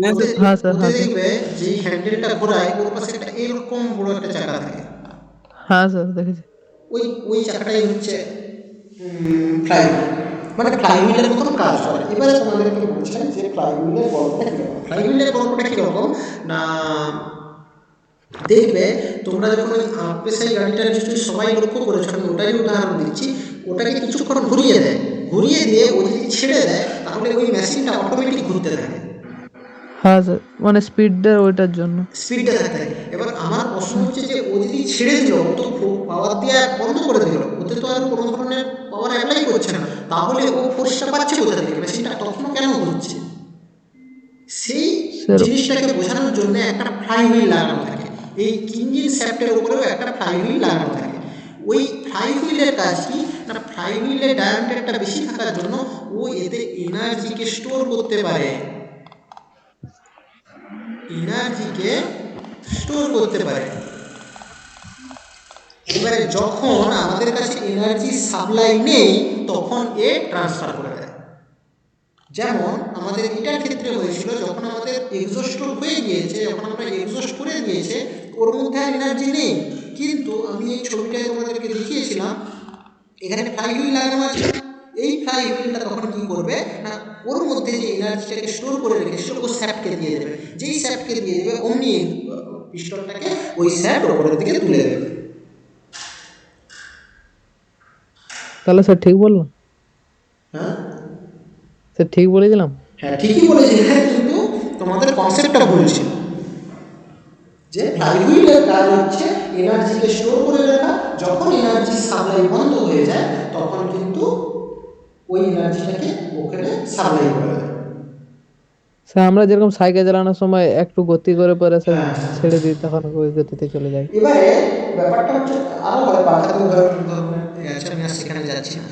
হ্যাঁ স্যার, ওতে হ্যাঁ স্যার, দেখবে যে হ্যান্ডেলটা ঘোরায় ওর পাশে একটা এরকম বড় একটা চাকা থাকে, হ্যাঁ স্যার দেখেছি। ওই ওই চাকাটাই হচ্ছে ফ্লাইহুইল, মানে ফ্লাইহুইলের মতন কাজ করে। এবারে তোমাদেরকে বলছিলাম যে ফ্লাইহুইলের গল্পটা কীরকম। ফ্লাইহুইলের গল্পটা কীরকম না, দেখবে তোমরা যখন ওই পেশাই গাড়িটা নিশ্চয়ই সবাই লক্ষ্য করেছো, আমি ওটারই উদাহরণ দিচ্ছি, ওটাকে কিছুক্ষণ ঘুরিয়ে দেয়, ঘুরিয়ে দিয়ে ও যদি ছেড়ে দেয় তাহলে ওই মেশিনটা অটোমেটিক ঘুরতে থাকে, হ্যাঁ স্যার, মানে স্পিডটা ওইটার জন্য। স্পিডটা থাকতে থাকে। এবার আমার প্রশ্ন হচ্ছে যে ও যদি ছেড়ে দিল, ও তো পাওয়ার দেওয়া বন্ধ করে দিল, ওতে তো আর কোনো ধরনের পাওয়ার অ্যাপ্লাই করছে না, তাহলে ও ফোর্সটা পাচ্ছে কোথা থেকে, মেশিনটা তখনও কেন ঘুরছে? সেই স্যার জিনিসটাকে বোঝানোর জন্য একটা ফ্লাই হুইল লাগানো থাকে, এই ইঞ্জিন শ্যাফটের উপরেও একটা ফ্লাই হুইল লাগানো থাকে। ওই ফ্লাই হুইলের কাজ কি না, ফ্লাই হুইলের ডায়ামিটারটা বেশি থাকার জন্য ও এতে এনার্জিকে স্টোর করতে পারে, এনার্জিকে স্টোর করতে পারে। এবারে যখন আমাদের কাছে এনার্জি সাপ্লাই নেই তখন এ ট্রান্সফার করে দেয়। যেমন আমাদের এটার ক্ষেত্রে হয়েছিল, যখন আমাদের এক্সস্ট হয়ে গিয়েছে, যখন আমরা এক্সস্ট করে দিয়েছে, ওর মধ্যে আর এনার্জি নেই, কিন্তু আমি এই ছবিটায় তোমাদেরকে দেখিয়েছিলাম এখানে ফ্লাই হুইল লাগানো আছে। এই ফ্লাই হুইলটা তখন কি করবে না, ওর মধ্যে যে এনার্জিটাকে স্টোর করে রেখেছিল ও স্যাপকে দিয়ে দেবে, যেই স্যাপকে দিয়ে দেবে অমনি পিস্টনটাকে ওই স্যাপ ওপরের দিকে তুলে দেবে। তাহলে স্যার ঠিক বললাম? হ্যাঁ স্যার ঠিক বলেছিলাম? হ্যাঁ ঠিকই বলেছিলে, কিন্তু তোমাদের কনসেপ্টটা ভুল ছিল। যে ফ্লাইহুইলের কাজ হচ্ছে এনার্জিকে স্টোর করে রাখা, যখন এনার্জি সাপ্লাই বন্ধ হয়ে যায় তখন কিন্তু ওই এনার্জিটাকে ওখানে সাপ্লাই করে দেয়। স্যার আমরা যেরকম সাইকেল চালানোর সময় একটু গতি করে পরে স্যার হ্যাঁ। ছেড়ে দিই, তখন ওই গতিতে চলে যায়। এবারে ব্যাপারটা হচ্ছে আরো বাঁধাতে ধরনের আছে, আমি আর সেখানে যাচ্ছি না।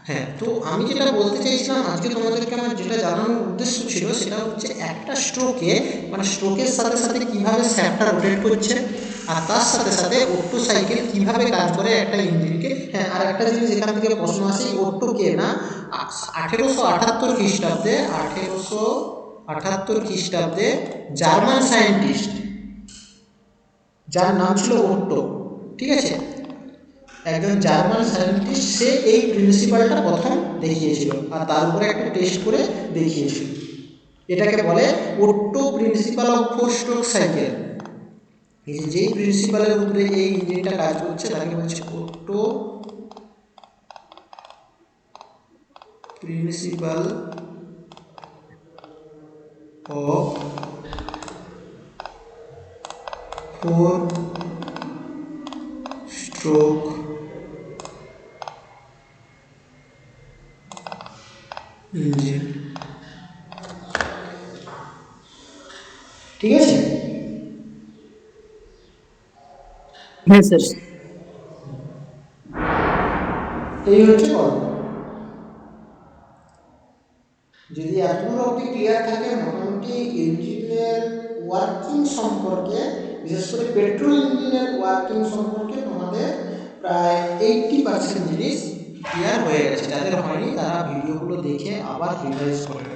হ্যাঁ, তো আমি যেটা বলতে চাইছিলাম আজকে তোমাদেরকে, আমার যেটা জানানোর উদ্দেশ্য ছিল সেটা হচ্ছে একটা স্ট্রোকে, মানে স্ট্রোকের সাথে সাথে কিভাবে স্যাপটা রোটেট করছে, আর তার সাথে সাথে অটো সাইকেল কিভাবে কাজ করে একটা ইঞ্জিনকে। হ্যাঁ, আর একটা জিনিস এখান থেকে প্রশ্ন আসে, অটোকে না 1878 খ্রিস্টাব্দে 1878 খ্রিস্টাব্দে জার্মান সায়েন্টিস্ট যার নাম ছিল ওট্টো, ঠিক আছে, একজন জার্মান সায়েন্টিস্ট, সে এই প্রিন্সিপালটা প্রথম দেখিয়েছিল আর তার উপরে একটা টেস্ট করে দেখিয়েছিল। এটাকে বলে Otto principle of four stroke cycle. এই যেই প্রিন্সিপালের উপরে এই ইঞ্জিনটা কাজ করছে তাকে বলছে Otto principle of four stroke engine, ঠিক আছে। হ্যাঁ স্যার। এই হচ্ছে গল্প। যদি এতদূর অবধি ক্লিয়ার থাকে, মোটামুটি ইঞ্জিনের ওয়ার্কিং সম্পর্কে, বিশেষ করে পেট্রোল ইঞ্জিনের ওয়ার্কিং সম্পর্কে তোমাদের প্রায় 80% জিনিস ক্লিয়ার হয়ে গেছে। যাদের হয়নি তারা ভিডিওগুলো দেখে আবার রিভাইজ করে